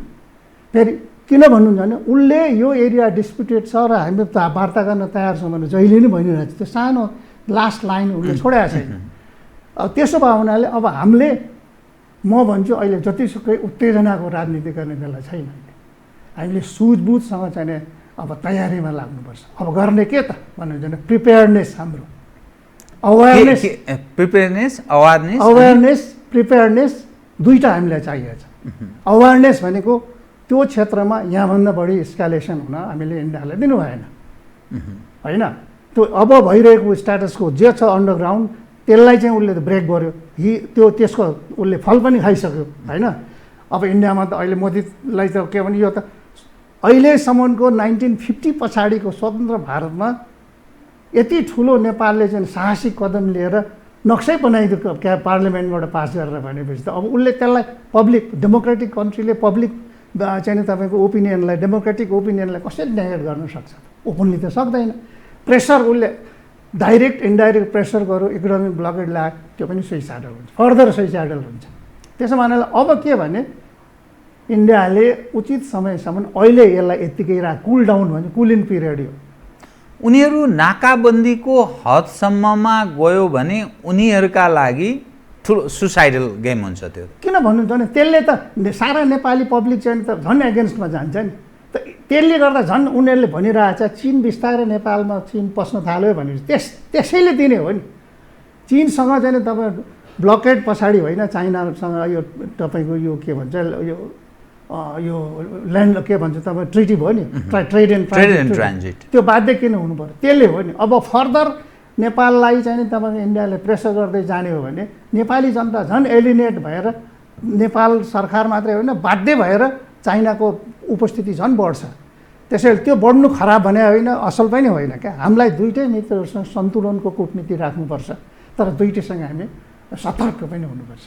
फेरि किन भन्नुहुन्छ भने उसले यो एरिया डिस्प्युटेड छ र हामी वार्ता गर्न तयार छौँ भने जहिले नै भनिरहेको छ त्यो सानो लास्ट लाइन उसले छोडेको छैन अब त्यसो भयो हुनाले अब हामीले म भन्छु अहिले जतिसुकै उत्तेजनाको राजनीति गर्ने बेला छैन हामीले सुझबुझसँग चाहिँ अब तयारीमा लाग्नुपर्छ अब गर्ने के त भन्नुहुन्छ भने प्रिपेयर्डनेस हाम्रो अवेरनेस प्रिपेयर्डनेस दुईवटा हामीलाई चाहिएको छ अवेरनेस भनेको त्यो क्षेत्रमा यहाँभन्दा बढी एस्कालेसन हुन हामीले इन्डियालाई दिनु भएन होइन त्यो अब भइरहेको स्ट्याटसको जे छ अन्डरग्राउन्ड त्यसलाई चाहिँ उसले ब्रेक गर्यो त्यसको उसले फल पनि खाइसक्यो होइन अब इन्डियामा त अहिले मोदीलाई त के भने यो त अहिलेसम्मको 1950 पछाडिको स्वतन्त्र भारतमा यति ठुलो नेपालले चाहिँ साहसिक कदम लिएर नक्सै बनाइदिएको क्या पार्लियामेन्टबाट पास गरेर भनेपछि त अब उसले त्यसलाई पब्लिक डेमोक्रेटिक कन्ट्रीले पब्लिक चाहिँ तपाईँको ओपिनियनलाई डेमोक्रेटिक ओपिनियनलाई कसरी नेगेट गर्न सक्छ ओपनली त सक्दैन प्रेसर उसले डाइरेक्ट इन्डाइरेक्ट प्रेसर गर्यो इकोनोमिक ब्लकेड लाग्यो त्यो पनि सुइसाइडल हुन्छ फर्दर सुइसाइडल हुन्छ त्यसो मानेर अब के भने इन्डियाले उचित समयसम्म अहिले यसलाई यत्तिकै कुल डाउन भने कुलिङ पिरियड हो उनीहरू नाकाबन्दीको हदसम्ममा गयो भने उनीहरूका लागि ठुलो सुसाइडल गेम हुन्छ त्यो किन भन्नुहुन्छ भने त्यसले त सारा नेपाली पब्लिक चाहिँ त झन् एगेन्स्टमा जान्छ नि त त्यसले गर्दा झन् उनीहरूले भनिरहेछ चिन बिस्तारै नेपालमा चिन पस्न थाल्यो भनेपछि त्यसैले दिने हो नि चिनसँग चाहिँ तपाईँ ब्लकेड पछाडि होइन चाइनासँग यो तपाईँको यो के भन्छ यो ल्यान्ड के भन्छ तपाईँ ट्रिटी भयो नि ट्रेड एन्ड ट्रान्जिट त्यो बाध्य किन हुनु पर्यो त्यसले हो नि अब फर्दर नेपाललाई चाहिँ नि तपाईँको इन्डियाले प्रेसर गर्दै जाने हो भने नेपाली जनता झन् एलिनेट भएर नेपाल सरकार मात्रै होइन बाध्य भएर चाइनाको उपस्थिति झन् बढ्छ त्यसैले त्यो बढ्नु खराब भने होइन असल पनि होइन क्या हामीलाई दुइटै मित्रहरूसँग सन्तुलनको कूटनीति राख्नुपर्छ तर दुइटैसँग हामी सतर्क पनि हुनुपर्छ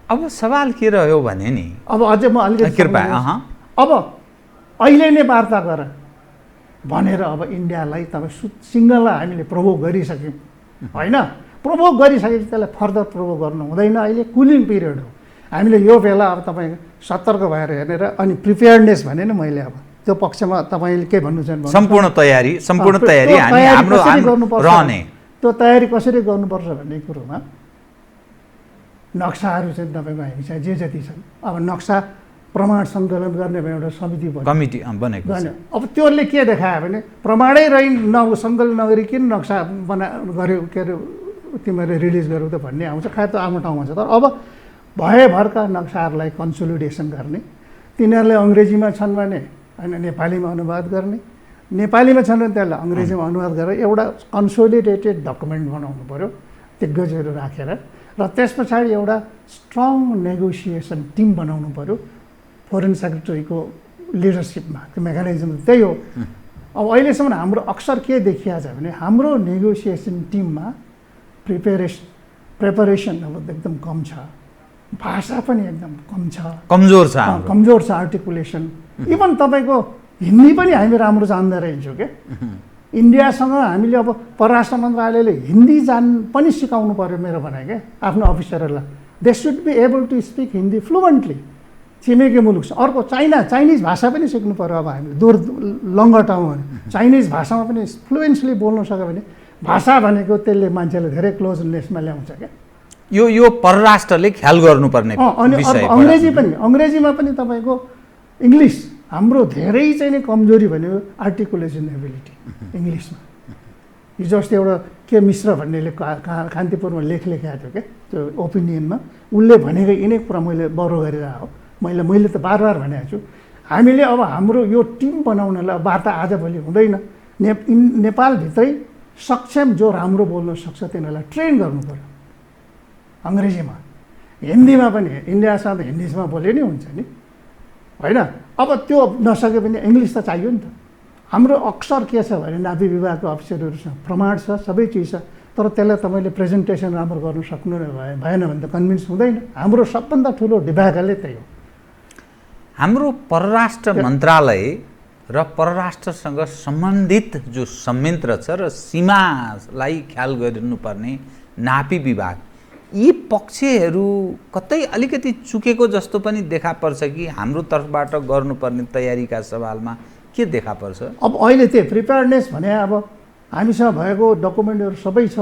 अब सवाल के रह्यो भने नि अब अझै म अलिकति अब अहिले नै वार्ता गर भनेर अब इन्डियालाई तपाईँ सिङ्गललाई हामीले प्रोभोक गरिसक्यौँ होइन प्रोभोक गरिसकेपछि त्यसलाई फर्दर प्रोभोक गर्नु हुँदैन अहिले कुलिङ पिरियड हो हामीले यो बेला अब तपाईँ सतर्क भएर हेरेर अनि प्रिपेयर्डनेस भने नि मैले अब त्यो पक्षमा तपाईँले के भन्नु छ सम्पूर्ण तयारी रहने त्यो तयारी कसरी गर्नुपर्छ भन्ने कुरोमा नक्साहरू चाहिँ तपाईँको हामीसँग जे जति छन् अब नक्सा प्रमाण सङ्कलन गर्ने एउटा समिति कमिटी बनेको छ अब त्यसले के देखायो भने प्रमाणै सङ्कलन नगरिकन नक्सा गर्यो के अरे तिमीहरूले रिलिज गरौ त भन्ने आउँछ खास त आफ्नो ठाउँमा छ तर अब भएभरका नक्साहरूलाई कन्सोलिडेसन गर्ने तिनीहरूले अङ्ग्रेजीमा छन् भने होइन नेपालीमा अनुवाद गर्ने नेपालीमा छन् भने त्यसलाई अङ्ग्रेजीमा अनुवाद गरेर एउटा कन्सोलिडेटेड डकुमेन्ट बनाउनु पऱ्यो दिग्गजहरू राखेर र त्यस पछाडि एउटा स्ट्रङ नेगोसिएसन टिम बनाउनु पऱ्यो फरेन सेक्रेटरीको लिडरसिपमा त्यो मेकानिजम त्यही हो। अब अहिलेसम्म हाम्रो अक्सर के देखिया छ भने हाम्रो नेगोसिएसन टिममा प्रिपरेसन अब एकदम कम छ, भाषा पनि एकदम कम छ, कमजोर छ आर्टिकुलेसन। इभन तपाईँको हिन्दी पनि हामी राम्रो जान्दै रहन्छौँ क्या। इन्डियासँग हामीले अब परराष्ट्र मन्त्रालयले हिन्दी पनि सिकाउनु पर्यो मेरो भनाइ क्या आफ्नो अफिसरहरूलाई। They should be able to speak Hindi fluently. छिमेकी मुलुक छ, अर्को चाइनिज भाषा पनि सिक्नु पर्यो। अब हामीले दूर लङ्गर ठाउँ भने चाइनिज भाषामा पनि फ्लुएन्टली बोल्न सक्यो भने भाषा भनेको त्यसले मान्छेलाई धेरै क्लोजनेसमा ल्याउँछ क्या। यो परराष्ट्रले ख्याल गर्नुपर्ने विषय। अनि अङ्ग्रेजीमा पनि तपाईँको इङ्ग्लिस हाम्रो धेरै चाहिँ नै कमजोरी भनेको आर्टिकुलेसन एबिलिटी इङ्ग्लिसमा। हिजो अस्ति एउटा के मिश्र भन्नेले कान्तिपुरमा लेख लेखेको थियो क्या त्यो ओपिनियनमा। उसले भनेको यिनै कुरा मैले बरो गरिरहेको हो। मैले त बार भनेको छु, हामीले अब हाम्रो यो टिम बनाउनलाई वार्ता आजभोलि हुँदैन। नेपालभित्रै सक्षम जो राम्रो बोल्न सक्छ तिनीहरूलाई ट्रेन गर्नु पर्यो अङ्ग्रेजीमा। हिन्दीमा पनि इन्डियासँग त हिन्दीमा बोले नि हुन्छ नि होइन। अब त्यो नसके भने इङ्ग्लिस त चाहियो नि त। हाम्रो अक्सर के छ भने नापी विभागको अफिसरहरूसँग प्रमाण छ, सबै चिज छ, तर त्यसलाई तपाईँले प्रेजेन्टेसन राम्रो गर्न सक्नु भएन भने त कन्भिन्स हुँदैन। हाम्रो सबभन्दा ठुलो डिभागले त्यही हो। हाम्रो परराष्ट्र मन्त्रालय र परराष्ट्रसँग सम्बन्धित जो संयन्त्र छ र सीमालाई ख्याल गरिनुपर्ने नापी विभाग, यी पक्षहरू कतै अलिकति चुकेको जस्तो पनि देखा पर्छ कि हाम्रो तर्फबाट गर्नुपर्ने तयारीका सवालमा के देखा पर्छ? अब अहिले त्यो प्रिपेयर्डनेस भने अब हामीसँग भएको डकुमेन्टहरू सबै छ,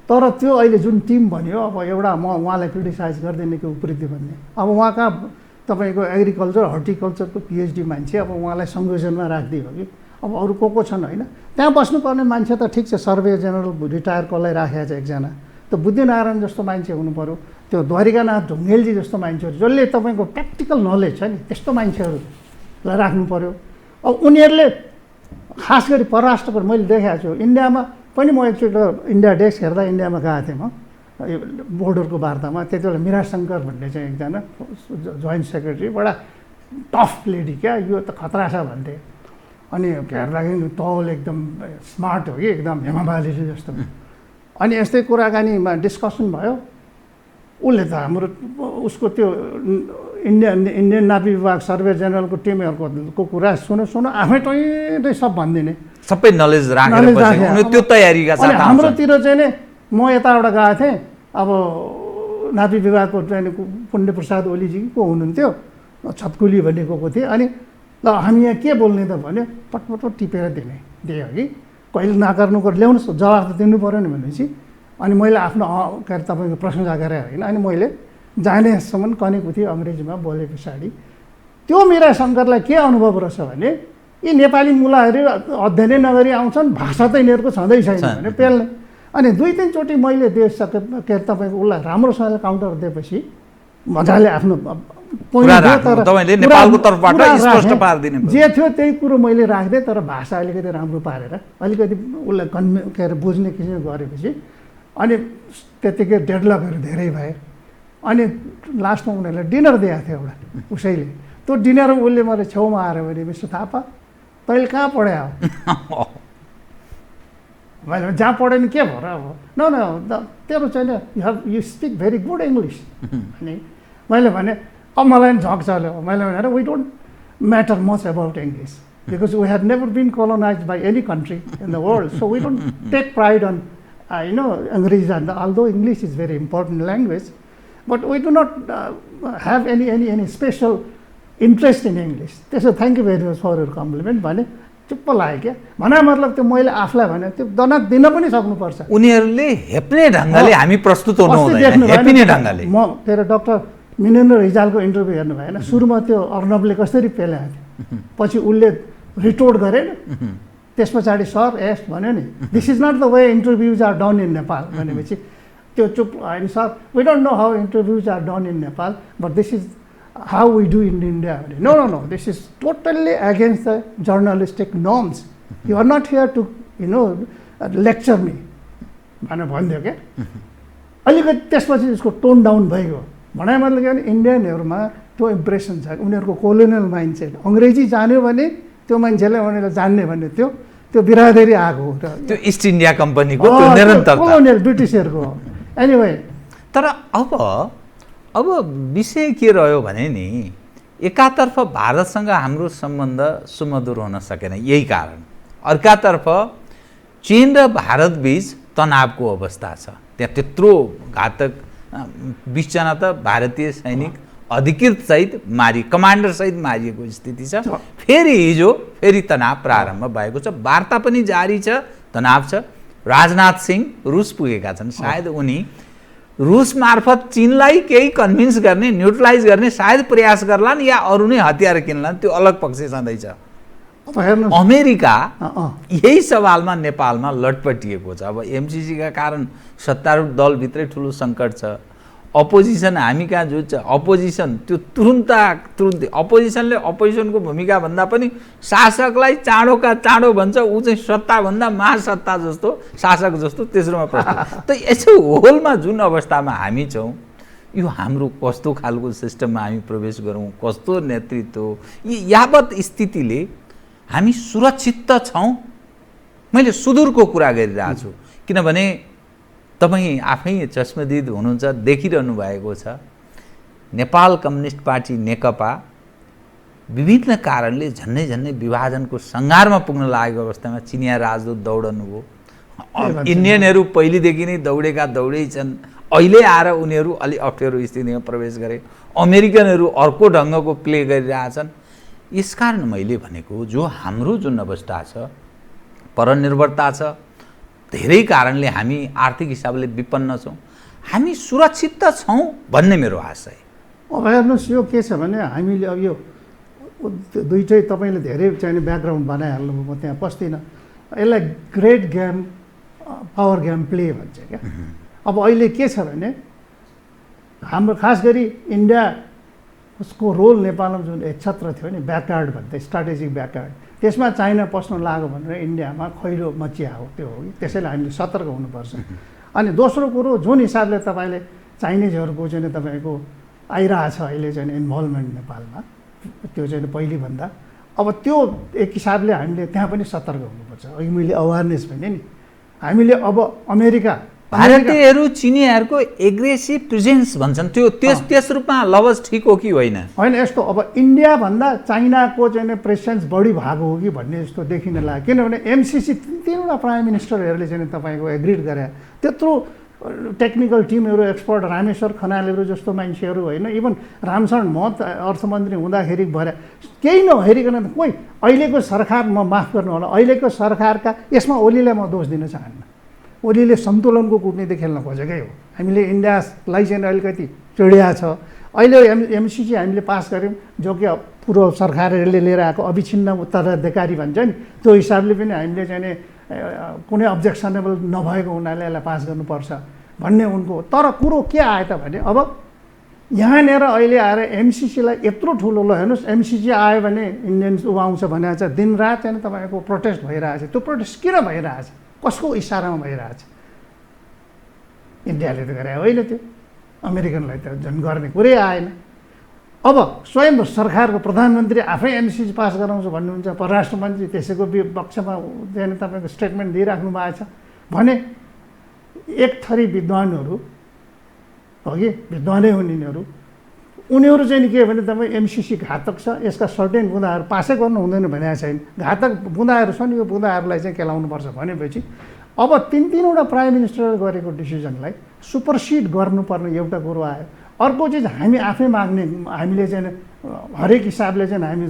तर त्यो अहिले जुन टिम बन्यो अब एउटा म उहाँलाई क्रिटिसाइज गर्दैन कि उप्रिति भन्ने। अब उहाँ कहाँ तपाईँको एग्रिकल्चर हर्टिकल्चरको पिएचडी मान्छे, अब उहाँलाई संयोजनमा राखिदियो कि अब अरू को छन् होइन। त्यहाँ बस्नुपर्ने मान्छे त ठिक छ, सर्वे जेनरल रिटायर कसलाई राखेको छ एकजना, त्यो बुद्धिनारायण जस्तो मान्छे हुनु पऱ्यो, त्यो द्वारिकानाथ ढुङ्गेलजी जस्तो मान्छेहरू जसले तपाईँको प्र्याक्टिकल नलेज छ नि त्यस्तो मान्छेहरूलाई राख्नु पऱ्यो। अब उनीहरूले खास गरी परराष्ट्रको मैले देखाएको छु। इन्डियामा पनि म एकचोटि इन्डिया डेस्क हेर्दा इन्डियामा गएको थिएँ म बोर्डरको वार्तामा। त्यति बेला मीरा शङ्कर भन्ने चाहिँ एकजना जोइन्ट सेक्रेटरी, बडा टफ लेडी क्या, यो त खतरा छ भन्थे। अनि हेर्दाखेरि तौल एकदम स्मार्ट हो कि एकदम हेमामालिनी जस्तो। अनि यस्तै कुराकानीमा डिस्कसन भयो। उसले त हाम्रो उसको त्यो इन्डियन नापी विभाग सर्वे जेनरलको टिमहरूको कुरा सुनो आफै टै सब भनिदिने, सबै नलेज राखेर त्यो तयारीका साथ हाम्रोतिर चाहिँ नै म यताबाट गएको थिएँ। अब नापी विभागको चाहिँ पुण्य प्रसाद ओलीजी को हुनुहुन्थ्यो, छतकुली भन्ने को थिएँ। अनि ल हामी यहाँ के बोल्ने त भन्यो, पटपट टिपेर दियो कि कहिले नगर्नुको ल्याउनुहोस् जवाफ त दिनु पऱ्यो नि भनेपछि। अनि मैले आफ्नो के अरे तपाईँको प्रशंसा गरेँ होइन। अनि मैले जानेसम्म कनेको थिएँ अङ्ग्रेजीमा बोले पछाडि त्यो मीरा शङ्करलाई के अनुभव रहेछ भने यी नेपाली मुलाहरू अध्ययनै नगरी आउँछन्, भाषा त यिनीहरूको छँदै छैन भने पेल्ने। अनि 2-3 चोटि मैले दिइसके के अरे तपाईँको उसलाई राम्रोसँगले काउन्टर दिएपछि मजाले आफ्नो जे थियो त्यही कुरो मैले राख्दै, तर भाषा अलिकति राम्रो पारेर अलिकति उसलाई के अरे बुझ्ने किसिम गरेपछि अनि त्यतिकै डेभलपहरू धेरै भए। अनि लास्टमा उनीहरूलाई डिनर दिएको थियो एउटा उसैले। त्यो डिनर उसले मलाई छेउमा आएर भने मिस्टर थापा तैँले कहाँ पढायो? मैले जहाँ पढ्यो नि के भएर अब न तेरो चाहिँ you speak very good English अनि मैले भने अब मलाई पनि झक चल्यो। मैले भनेर we don't matter much about English because we have never been colonize by any country in the world, so we don't take pride on Angrezi and although English is very important language, but we do not have any special interest in English. त्यसो thank you very much for your compliment भने चुप्प लाग्यो क्या। भना मतलब त्यो मैले आफूलाई भने त्यो दनक दिन पनि सक्नुपर्छ। उनीहरूले हेप्ने ढङ्गले हामी प्रस्तुत हुनु हुँदैन, हेपिने ढङ्गले। म तेरो डाक्टर मिनेन्द्र रिजालको इन्टरभ्यू हेर्नु भएन, सुरुमा त्यो अर्णवले कसरी पेल्याएको थियो, पछि उसले रिटोर्ट गरेन, त्यस पछाडि सर एस भन्यो नि this is not the way interviews are done in Nepal भनेपछि त्यो चुप होइन sir we don't know how interviews are done in Nepal but this is how we do in India भने no this is totally against the journalistic norms, you are not here to lecture me भनेर भनिदियो क्या। अलिकति त्यसपछि उसको टोन डाउन भइगयो। भनाइ मतलब के भने इन्डियनहरूमा त्यो इम्प्रेसन छ उनीहरूको कोलोनियल माइन्डसेट। अङ्ग्रेजी जान्यो भने त्यो मान्छेलाई उनीहरूले जान्ने भन्ने त्यो बिरादरी आएको हो। त्यो इस्ट इन्डिया कम्पनीको त्यो निरन्तरता कोलोनियल ब्रिटिसहरूको हो। एनिवे तर अब विषय के रह्यो भने नि एकातर्फ भारतसँग हाम्रो सम्बन्ध सुमधुर हुन सकेन यही कारण, अर्कातर्फ चीन र भारत बीच तनावको अवस्था छ। त्यहाँ त्यत्रो घातक 20 जना त भारतीय सैनिक अधिकृत सहित कमान्डर सहित मारिएको स्थिति छ। फेरि हिजो फेरि तनाव प्रारम्भ भएको छ, वार्ता पनि जारी छ, तनाव छ। राजनाथ सिंह रुस पुगेका छन्, सायद उनी रुस मार्फत चीनलाई केही कन्भिन्स गर्ने, न्युट्रलाइज गर्ने सायद प्रयास गर्लान् या अरू नै हतियार किन्लान्, त्यो अलग पक्ष छँदैछ। अमेरिका यही सवालमा नेपालमा लटपटिएको छ। अब एमसीसीका कारण सत्तारूढ दलभित्रै ठुलो सङ्कट छ। अपोजिसन हामी कहाँ जो छ, अपोजिसन त्यो तुरुन्तै अपोजिसनले अपोजिसनको भूमिका भन्दा पनि शासकलाई चाँडोका चाँडो भन्छ, ऊ चाहिँ सत्ताभन्दा महासत्ता जस्तो, शासक जस्तो तेस्रोमा प्रस्तुत। त यसो होलमा जुन अवस्थामा हामी छौँ, यो हाम्रो कस्तो खालको सिस्टममा हामी प्रवेश गरौँ, कस्तो नेतृत्व, यावत स्थितिले हामी सुरक्षित त छौँ। मैले सुदूरको कुरा गरिरहेको छु, किनभने तपाईँ आफै चश्मदीद हुनुहुन्छ, देखिरहनु भएको छ। नेपाल कम्युनिस्ट पार्टी नेकपा विभिन्न कारणले झन्नै विभाजनको सङ्घारमा पुग्न लागेको अवस्थामा चिनिया राजदूत दौडनु भयो। इन्डियनहरू पहिलेदेखि नै दौडै छन्, अहिले आएर उनीहरू अलि अप्ठ्यारो स्थितिमा प्रवेश गरे। अमेरिकनहरू अर्को ढङ्गको प्ले गरिरहेछन्। यसकारण मैले भनेको जो हाम्रो जुन अवस्था छ, परनिर्भरता छ, धेरै कारणले हामी आर्थिक हिसाबले विपन्न छौँ, हामी सुरक्षित त छौँ भन्ने मेरो आशय। अब हेर्नुहोस् यो के छ भने हामीले अब यो दुइटै तपाईँले धेरै चाहिने ब्याकग्राउन्ड बनाइहाल्नुभयो, म त्यहाँ पस्दिनँ। यसलाई great game power game play भन्छ क्या। अब अहिले के छ भने हाम्रो खास गरी इन्डिया उसको रोल नेपालमा जुन एकछत्र थियो नि, ब्याकयार्ड भन्दै स्ट्राटेजिक ब्याकयार्ड, त्यसमा चाइना पस्न लाग्यो भनेर इन्डियामा खैरो मचिआएको त्यो हो कि। त्यसैले हामीले सतर्क हुनुपर्छ। अनि दोस्रो कुरो जुन हिसाबले तपाईँले चाइनिजहरूको चाहिँ तपाईँको आइरहेछ अहिले चाहिँ इन्भल्भमेन्ट नेपालमा, त्यो चाहिँ पहिलेभन्दा अब त्यो एक हिसाबले हामीले त्यहाँ पनि सतर्क हुनुपर्छ। अघि मैले अवेरनेस भने नि, हामीले अब अमेरिका भारतीयहरू चिनियाहरूको एग्रेसिभ प्रेजेन्स भन्छन्, त्यो त्यस रूपमा लवज ठिक हो कि होइन? होइन, यस्तो अब इन्डियाभन्दा चाइनाको चाहिँ प्रेसेन्स बढी भएको हो कि भन्ने जस्तो देखिन लाग्यो। किनभने एमसीसी तीनवटा प्राइम मिनिस्टरहरूले चाहिँ तपाईँको एग्रिड गरे, त्यत्रो टेक्निकल टिमहरू, एक्सपर्ट रामेश्वर खनालहरू जस्तो मान्छेहरू, होइन, इभन रामशरण महत अर्थमन्त्री हुँदाखेरि भएर केही नहेरिकन कोही अहिलेको सरकार, म माफ गर्नु होला, अहिलेको सरकारका यसमा ओलीलाई म दोष दिन चाहन्न। ओलीले सन्तुलनको कूटनीति खेल्न खोजेकै हो। हामीले इन्डियालाई चाहिँ अलिकति चिडिया छ। अहिले एमसीसी हामीले पास गऱ्यौँ, जो कि पूर्व सरकारहरूले लिएर आएको अविच्छिन्न उत्तराधिकारी भन्छ नि, त्यो हिसाबले पनि हामीले चाहिँ कुनै अब्जेक्सनेबल नभएको हुनाले यसलाई पास गर्नुपर्छ भन्ने उनको। तर कुरो के आयो त भने अब यहाँनिर अहिले आएर एमसीसीलाई यत्रो ठुलो, ल हेर्नुहोस् एमसीसी आयो भने इन्डियन्स उभाउँछ भनेको छ, दिनरात चाहिँ तपाईँको प्रोटेस्ट भइरहेछ। त्यो प्रोटेस्ट किन भइरहेछ, कसको इसारामा भइरहेछ? इन्डियाले त गरे होइन, त्यो अमेरिकनलाई त झन् गर्ने कुरै आएन। अब स्वयं सरकारको प्रधानमन्त्री आफै एमसीसी पास गराउँछु भन्नुहुन्छ, परराष्ट्र मन्त्री त्यसैको पक्षमा तपाईँको स्टेटमेन्ट दिइराख्नु भएको छ भने एक थरी विद्वानहरू अघि विद्वानै हुन् यिनीहरू, उनीहरू चाहिँ के भने तपाईँ एमसीसी घातक छ, यसका सर्टेन बुँदाहरू पासै गर्नु हुँदैन भनेको छैन। घातक बुँदाहरू छन्, यो बुँदाहरूलाई चाहिँ केलाउनुपर्छ भनेपछि अब तीनवटा प्राइम मिनिस्टरले गरेको डिसिजनलाई सुपरसिड गर्नुपर्ने एउटा कुरो आयो। अर्को चिज हामी आफै माग्ने, हामीले चाहिँ हरेक हिसाबले चाहिँ हामी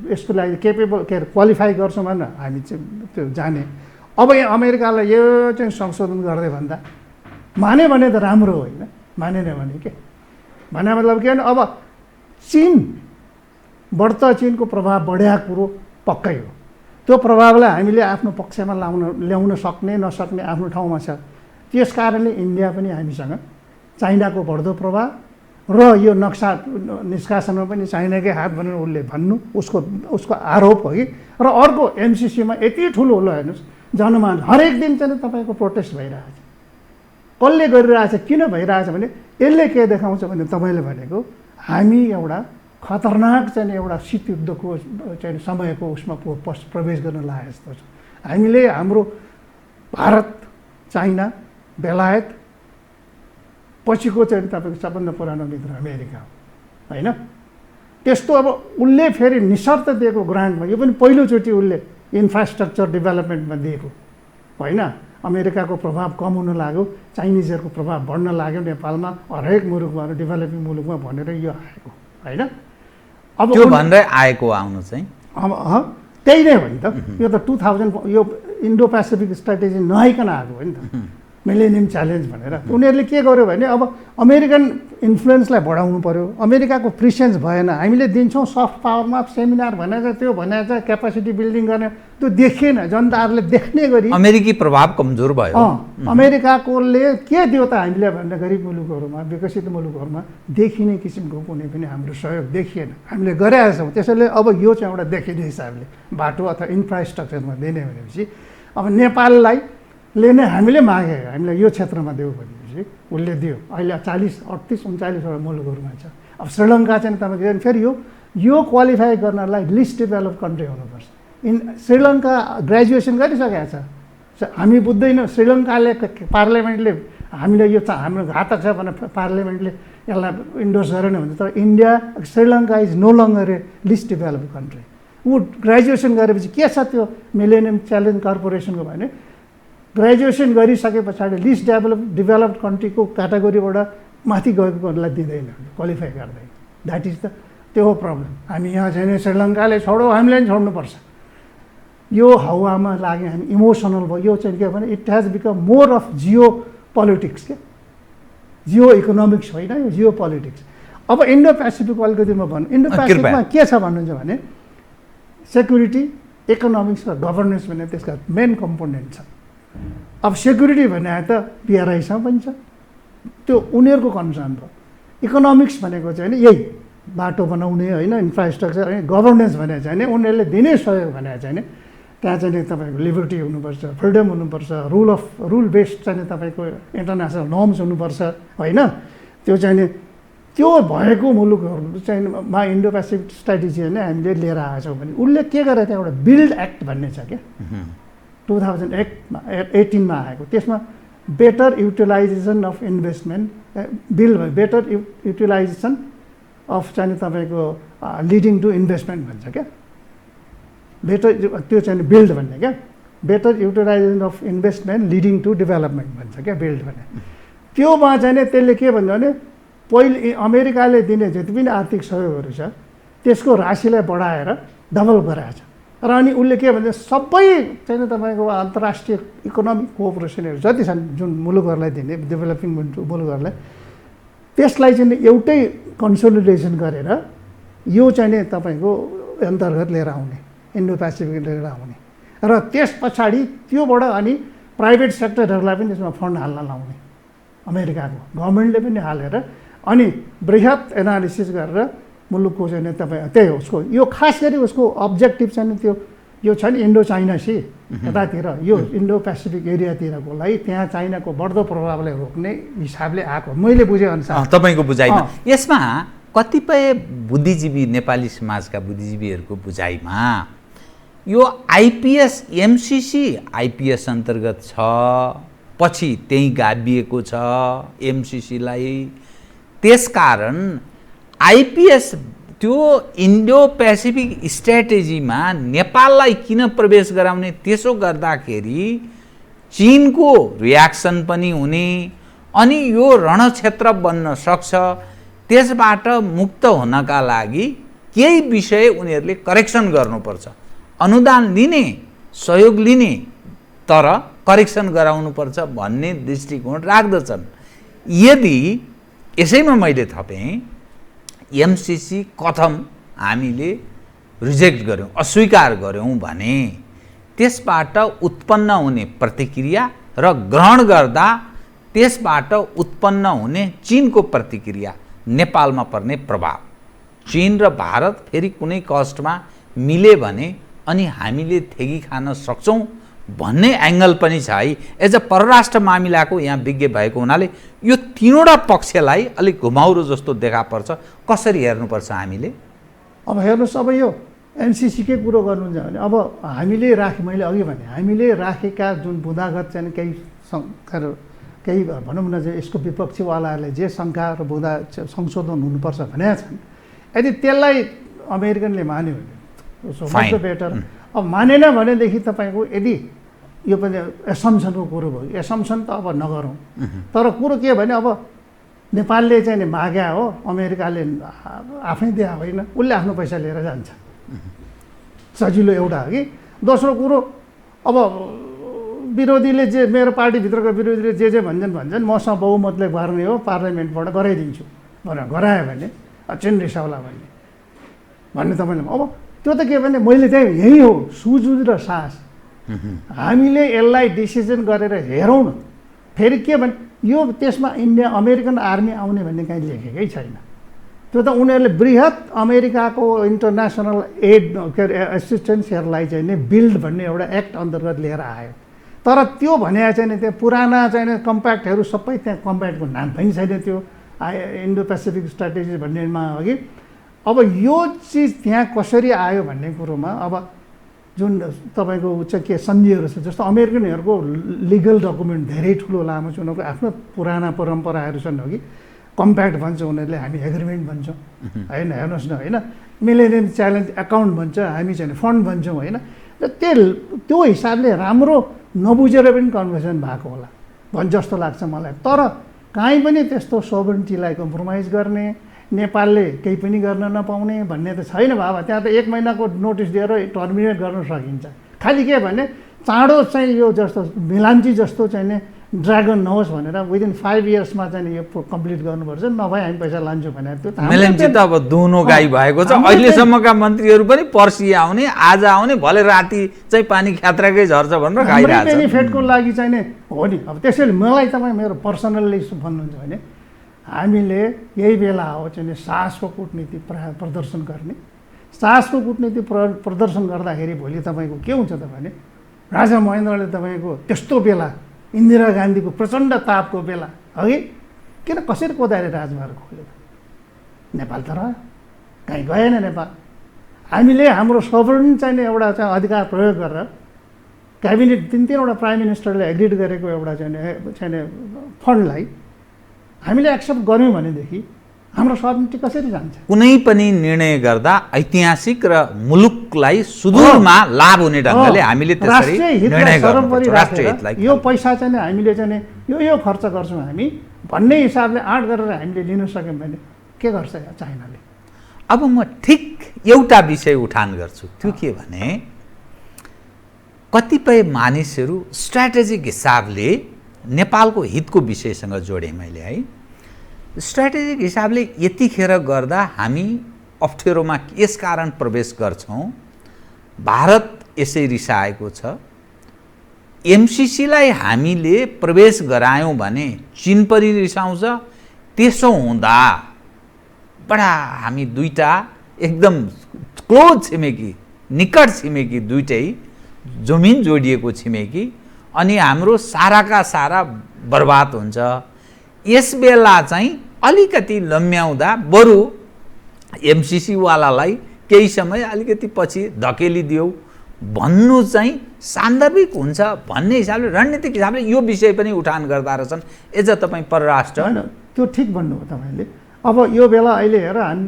यसको लागि केपेबल क्वालिफाई गर्छौँ भनेर हामी चाहिँ त्यो जाने। अब यहाँ अमेरिकालाई यो चाहिँ संशोधन गर्दै भन्दा माने भने त राम्रो होइन, मानेन भने के भने मतलब के भने अब चीनबाट चीनको प्रभाव बढ्या कुरो पक्कै हो। त्यो प्रभावलाई हामीले आफ्नो पक्षमा ल्याउन सक्ने नसक्ने आफ्नो ठाउँमा छ। त्यस कारणले इन्डिया पनि हामीसँग चाइनाको बढ्दो प्रभाव र यो नक्सा निष्कासनमा पनि चाइनाकै हात भनेर उसले भन्नु, उसको आरोप हो कि। र अर्को एमसीसीमा यति ठुलो ल हेर्नुहोस्, जनमान हरेक दिन चाहिँ तपाईँको प्रोटेस्ट भइरहेछ। कसले गरिरहेछ, किन भइरहेछ भने यसले के देखाउँछ भने तपाईँले भनेको हामी एउटा खतरनाक चाहिँ एउटा शीत युद्धको चाहिँ समयको उसमा प्रवेश गर्न लागेको जस्तो छ। हामीले हाम्रो भारत, चाइना, बेलायत, पछिको चाहिँ तपाईँको सबभन्दा पुरानो मित्र अमेरिका हो होइन। त्यस्तो अब उसले फेरि निशर्त दिएको ग्रान्टमा, यो पनि पहिलोचोटि उसले इन्फ्रास्ट्रक्चर डेभलपमेन्टमा दिएको होइन। अमेरिकाको प्रभाव कम हुन लाग्यो, चाइनिजहरूको प्रभाव बढ्न लाग्यो नेपालमा, हरेक मुलुकमा, डेभलपिङ मुलुकमा भनेर यो आएको होइन। अब त्यो भनेर आएको आउनु चाहिँ त्यही नै हो नि त। यो त 2000 यो इन्डो पेसिफिक स्ट्राटेजी नआइकन आएको हो नि त, मिलेनियम च्यालेन्ज भनेर। उनीहरूले के गर्यो भने अब अमेरिकन इन्फ्लुएन्सलाई बढाउनु पर्यो, अमेरिकाको प्रिसेन्स भएन। हामीले दिन्छौँ सफ्ट पावरमा सेमिनार भनेर, त्यो भनेर क्यापासिटी बिल्डिङ गर्ने, त्यो देखिएन, जनताहरूले देख्ने गरी अमेरिकी प्रभाव कमजोर भयो। अमेरिकाकोले के दियो त हामीले भन्दा गरिब मुलुकहरूमा, विकसित मुलुकहरूमा देखिने किसिमको कुनै पनि हाम्रो सहयोग देखिएन। हामीले गरेका छौँ, त्यसैले अब यो चाहिँ एउटा देखिने हिसाबले बाटो अथवा इन्फ्रास्ट्रक्चरमा दिने भनेपछि अब नेपाललाई नै हामीले मागेको, हामीलाई यो क्षेत्रमा देऊ भनेपछि उसले दियो। अहिले 40, 38, 39वटा मुलुकहरूमा छ। अब श्रीलङ्का चाहिँ तपाईँको फेरि यो क्वालिफाई गर्नलाई लिस्ट डेभलप कन्ट्री हुनुपर्छ। श्रीलङ्का ग्रेजुएसन गरिसकेको छ, हामी बुझ्दैनौँ। श्रीलङ्काले पार्लियामेन्टले हामीले यो हाम्रो घातक छ भनेर पार्लियामेन्टले यसलाई इन्डोर्स गरेन भने, तर India, Sri Lanka is no longer a least develop country. ऊ ग्रेजुएसन गरेपछि के छ त्यो मिलेनियम च्यालेन्ज कर्पोरेसनको भने, ग्रेजुएसन गरिसके पछाडि लिस्ट डेभलप्ड कन्ट्रीको क्याटेगोरीबाट माथि गएकोहरूलाई दिँदैन, क्वालिफाई गर्दैन। द्याट इज द त्यो हो प्रब्लम। हामी यहाँ चाहिँ श्रीलङ्काले छोडो, हामीले पनि छोड्नुपर्छ। यो हावामा लाग्यो, हामी इमोसनल भयो। यो चाहिँ के भने it has become more of Jio politics, के जियो इकोनोमिक्स होइन, यो जियो पोलिटिक्स। अब इन्डो पेसिफिक अलिकति म भन्नु, इन्डो पेसिफिकमा के छ भन्नुहुन्छ भने सेक्युरिटी, इकोनोमिक्स र गभर्नेन्स भन्ने त्यसका मेन कम्पोनेन्ट छ। अब सेक्युरिटी भने त बिआरआईसँग पनि छ, त्यो उनीहरूको कन्सर्न भयो। इकोनोमिक्स भनेको चाहिँ यही बाटो बनाउने होइन, इन्फ्रास्ट्रक्चर होइन। गभर्नेन्स भने चाहिँ उनीहरूले दिने सहयोग भने चाहिँ त्यहाँ चाहिँ तपाईँको लिबर्टी हुनुपर्छ, फ्रिडम हुनुपर्छ, रुल बेस्ड चाहिँ तपाईँको इन्टरनेसनल नर्म्स हुनुपर्छ होइन। त्यो चाहिँ त्यो भएको मुलुकहरू चाहिँ मा इन्डो पेसिफिक स्ट्राटेजी होइन हामीले लिएर आएको छौँ भने उसले के गरेर त्यहाँ एउटा बिल्ड एक्ट भन्ने छ क्या, 2018मा आएको। त्यसमा better utilization of investment bill भयो, बेटर युटिलाइजेसन अफ चाहिँ तपाईँको लिडिङ टु इन्भेस्टमेन्ट भन्छ क्या, बेटर त्यो चाहिँ बिल्ड भन्ने क्या, better utilization of investment leading to development भन्छ क्या बिल्ड भन्ने। त्योमा चाहिँ त्यसले के भन्छ भने पहिले अमेरिकाले दिने जति पनि आर्थिक सहयोगहरू छ त्यसको राशिलाई बढाएर डबल गराएको छ। र अनि उसले के भन्छ सबै चाहिँ तपाईँको अन्तर्राष्ट्रिय इकोनोमिक कोअपरेसनहरू जति छन् जुन मुलुकहरूलाई दिने डेभलपिङ मुलुकहरूलाई, त्यसलाई चाहिँ एउटै कन्सोलिडेसन गरेर यो चाहिँ तपाईँको अन्तर्गत लिएर आउने, इन्डो पेसिफिक लिएर आउने। र त्यस पछाडि त्योबाट अनि प्राइभेट सेक्टरहरूलाई पनि त्यसमा फन्ड हाल्न लाउने, अमेरिकाको गभर्मेन्टले पनि हालेर अनि बृहत एनालिसिस गरेर मुलुकको चाहिँ तपाईँ त्यही हो उसको यो खास गरी उसको अब्जेक्टिभ चाहिँ त्यो यो छ नि इन्डो चाइना सी यतातिर यो इन्डो पेसिफिक एरियातिरको लागि त्यहाँ चाइनाको बढ्दो प्रभावलाई रोक्ने हिसाबले आएको मैले बुझेअनुसार। तपाईँको बुझाइमा यसमा कतिपय बुद्धिजीवी, नेपाली समाजका बुद्धिजीवीहरूको बुझाइमा यो आइपिएस एमसिसी आइपिएस अन्तर्गत छ, पछि त्यही गाभिएको छ एमसिसीलाई, त्यसकारण आइपिएस त्यो इन्डो पेसिफिक स्ट्राटेजीमा नेपाललाई किन प्रवेश गराउने, त्यसो गर्दाखेरि चीनको रियाक्सन पनि हुने अनि यो रणक्षेत्र बन्न सक्छ। त्यसबाट मुक्त हुनका लागि केही विषय उनीहरूले करेक्सन गर्नुपर्छ, अनुदान लिने, सहयोग लिने, तर करेक्सन गराउनुपर्छ भन्ने दृष्टिकोण राख्दछन्। यदि यसैमा मैले थपेँ एमसिसी कथम हामीले रिजेक्ट गऱ्यौँ, अस्वीकार गऱ्यौँ भने त्यसबाट उत्पन्न हुने प्रतिक्रिया र ग्रहण गर्दा त्यसबाट उत्पन्न हुने चीनको प्रतिक्रिया, नेपालमा पर्ने प्रभाव, चीन र भारत फेरि कुनै कस्टमा मिले भने अनि हामीले ठेगी खान सक्छौँ भन्ने एङ्गल पनि छ है। एज अ परराष्ट्र मामिलाको यहाँ विज्ञ भएको हुनाले यो तीनवटा पक्षलाई अलिक घुमाउरो जस्तो देखा पर्छ। कसरी हेर्नुपर्छ हामीले? अब हेर्नुहोस्, अब यो एनसिसीकै कुरो गर्नुहुन्छ भने अब हामीले मैले अघि भने हामीले राखेका जुन बुँदागत चाहिँ केही भनौँ न चाहिँ यसको विपक्षीवालाहरूले जे शङ्का र बुँदा संशोधन हुनुपर्छ भनेका छन्, यदि त्यसलाई अमेरिकनले मान्यो भने सो मच बेटर। अब मानेन भनेदेखि तपाईँको यदि यो पनि एसम्सनको कुरो भयो, एसम्सन त अब नगरौँ, तर कुरो के भने अब नेपालले चाहिँ नि माग्या हो, अमेरिकाले आफै दिया होइन, उसले आफ्नो पैसा लिएर जान्छ, सजिलो एउटा हो कि। दोस्रो कुरो, अब विरोधीले जे मेरो पार्टीभित्रको विरोधीले जे भन्छन् मसँग बहुमतले गर्ने हो, पार्लियामेन्टबाट गराइदिन्छु भनेर गरायो भने चिन रिसाउला भन्ने तपाईँले। अब त्यो त के भने मैले चाहिँ यही हो सुजुद र साहस, हामीले यसलाई डिसिजन गरेर हेरौँ न। फेरि के भने यो त्यसमा अमेरिकन आर्मी आउने भन्ने कहीँ लेखेकै छैन। त्यो त उनीहरूले बृहत अमेरिकाको इन्टरनेसनल एड के अरे एसिस्टेन्सहरूलाई चाहिँ नि बिल्ड भन्ने एउटा एक्ट अन्तर्गत लिएर आयो। तर त्यो भने चाहिँ नि त्यो पुराना चाहिँ कम्प्याक्टहरू सबै त्यहाँ कम्प्याक्टको नाम पनि छैन, त्यो इन्डो पेसिफिक स्ट्राटेजी भन्नेमा अघि। अब यो चिज त्यहाँ कसरी आयो भन्ने कुरोमा अब जुन तपाईँको चाहिँ के सन्धिहरू छ, जस्तो अमेरिकनहरूको लिगल डकुमेन्ट धेरै ठुलो लामो छ, उनीहरूको आफ्नो पुराना परम्पराहरू छन् हो कि। कम्प्याक्ट भन्छ उनीहरूले, हामी एग्रिमेन्ट भन्छौँ होइन, हेर्नुहोस् न होइन, मिलेनियम च्यालेन्ज एकाउन्ट भन्छ, हामी चाहिँ फन्ड भन्छौँ होइन। र त्यो हिसाबले राम्रो नबुझेर पनि कन्भर्सेसन भएको होला जस्तो लाग्छ मलाई। तर काहीँ पनि त्यस्तो सोभरेन्टीलाई कम्प्रोमाइज गर्ने, नेपालले केही पनि गर्न नपाउने भन्ने त छैन बाबा। त्यहाँ त 1 महिनाको नोटिस दिएर टर्मिनेट गर्न सकिन्छ। खालि के भने चाँडो चाहिँ यो जस्तो मिलान्ची जस्तो चाहिँ नि ड्रागन नहोस् भनेर विदिन 5 इयर्समा चाहिँ यो कम्प्लिट गर्नुपर्छ, नभए हामी पैसा लान्छौँ भनेर। त्यो मिलान्ची त अब दुनो गाई भएको छ। अहिलेसम्मका मन्त्रीहरू पनि पर्सि आउने, आज आउने, भले राति चाहिँ पानी ख्यात्राकै झर्छ भनेर खाइरहेको छ। बेनिफिटको लागि चाहिँ नि हो नि। अब त्यसैले मलाई तपाईँ मेरो पर्सनल्ली भन्नुहुन्छ भने हामीले यही बेला हो चाहिँ साहसको कूटनीति प्रदर्शन गर्ने। साहसको कूटनीति प्रदर्शन गर्दाखेरि भोलि तपाईँको के हुन्छ त भने राजा महेन्द्रले तपाईँको त्यस्तो बेला इन्दिरा गान्धीको प्रचण्ड तापको बेला अघि किन कसरी कोदाले राजमार्ग खोल्यो, नेपाल त रह्यो, कहीँ गएन नेपाल। हामीले हाम्रो सोभरेन चाहिँ एउटा चाहिँ अधिकार प्रयोग गरेर क्याबिनेट 3-3वटा प्राइम मिनिस्टरले एग्रिड गरेको एउटा चाहिँ फन्डलाई हामीले एक्सेप्ट गऱ्यौँ भनेदेखि हाम्रो सोभरेन्टी कसरी जान्छ? कुनै पनि निर्णय गर्दा ऐतिहासिक र मुलुकलाई सुदूरमा लाभ हुने ढङ्गले हामीले त्यसरी निर्णय गर्नुपर्छ। राष्ट्रिय हितलाई यो पैसा चाहिँ हामीले चाहिँ यो खर्च गर्छौँ हामी भन्ने हिसाबले आँट गरेर हामीले लिन सक्यौँ भने के गर्छ चाइनाले? अब म ठिक एउटा विषय उठान गर्छु, त्यो के भने कतिपय मानिसहरू स्ट्राटेजिक हिसाबले नेपालको हितको विषयसँग जोडेँ मैले है। स्ट्राटेजिक हिसाबले यतिखेर गर्दा हामी अप्ठ्यारोमा यस कारण प्रवेश गर्छौँ, भारत यसै रिसाएको छ, एमसिसीलाई हामीले प्रवेश गरायौँ भने चिन पनि रिसाउँछ। त्यसो हुँदा बडा हामी दुईटा एकदम क्लोज छिमेकी, निकट छिमेकी, दुईटै जमिन जोडिएको छिमेकी, अनि हाम्रो साराका सारा बर्बाद हुन्छ। यस बेला चाहिँ अलिकति लम्ब्याउँदा बरु एमसिसीवालालाई केही समय अलिकति पछि धकेलिदियो भन्नु चाहिँ सान्दर्भिक हुन्छ भन्ने हिसाबले, रणनीतिक हिसाबले यो विषय पनि उठान गर्दा रहेछन्। एज अ तपाईँ परराष्ट्र होइन, त्यो ठिक भन्नुभयो तपाईँले। अब यो बेला अहिले हेर हामी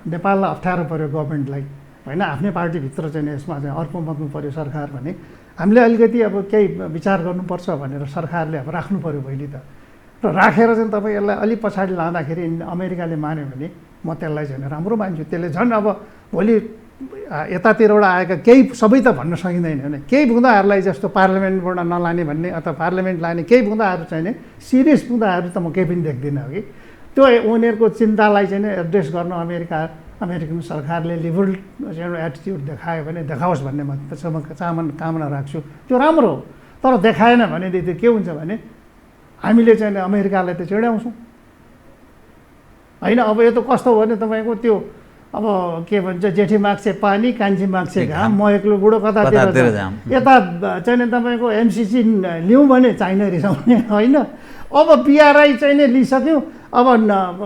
नेपाललाई अप्ठ्यारो पऱ्यो गभर्मेन्टलाई होइन, आफ्नै पार्टीभित्र चाहिँ यसमा चाहिँ अर्को बग्नु पऱ्यो सरकार भने हामीले अलिकति अब केही विचार गर्नुपर्छ भनेर सरकारले अब राख्नु पऱ्यो पहिले त। र राखेर चाहिँ तपाईँ यसलाई अलिक पछाडि लाँदाखेरि अमेरिकाले मान्यो भने म त्यसलाई चाहिँ राम्रो मान्छु। त्यसले झन् अब भोलि यतातिरबाट आएका केही सबै त भन्न सकिँदैन भने केही बुँदाहरूलाई जस्तो पार्लियामेन्टबाट नलाने भन्ने अथवा पार्लियामेन्ट लाने केही बुँदाहरू चाहिँ नि सिरियस बुँदाहरू त म केही पनि देख्दिनँ कि त्यो उनीहरूको चिन्तालाई चाहिँ एड्रेस गर्न अमेरिकन सरकारले लिबरल एटिट्युड देखायो भने देखाओस् भन्ने म कामना राख्छु। त्यो राम्रो हो, तर देखाएन भनेदेखि के हुन्छ भने हामीले चाहिँ अमेरिकालाई त चिडाउँछौँ होइन। अब यो त कस्तो हो भने तपाईँको त्यो अब के भन्छ जेठी माग्छे पानी कान्छी माग्छे घाम, म एक्लो बुढो कतातिर जाम। यता चाहिँ तपाईँको एमसिसी लिउँ भने चाइना रिसाउने होइन। अब पिआरआई चाहिँ लिइसक्यौँ, अब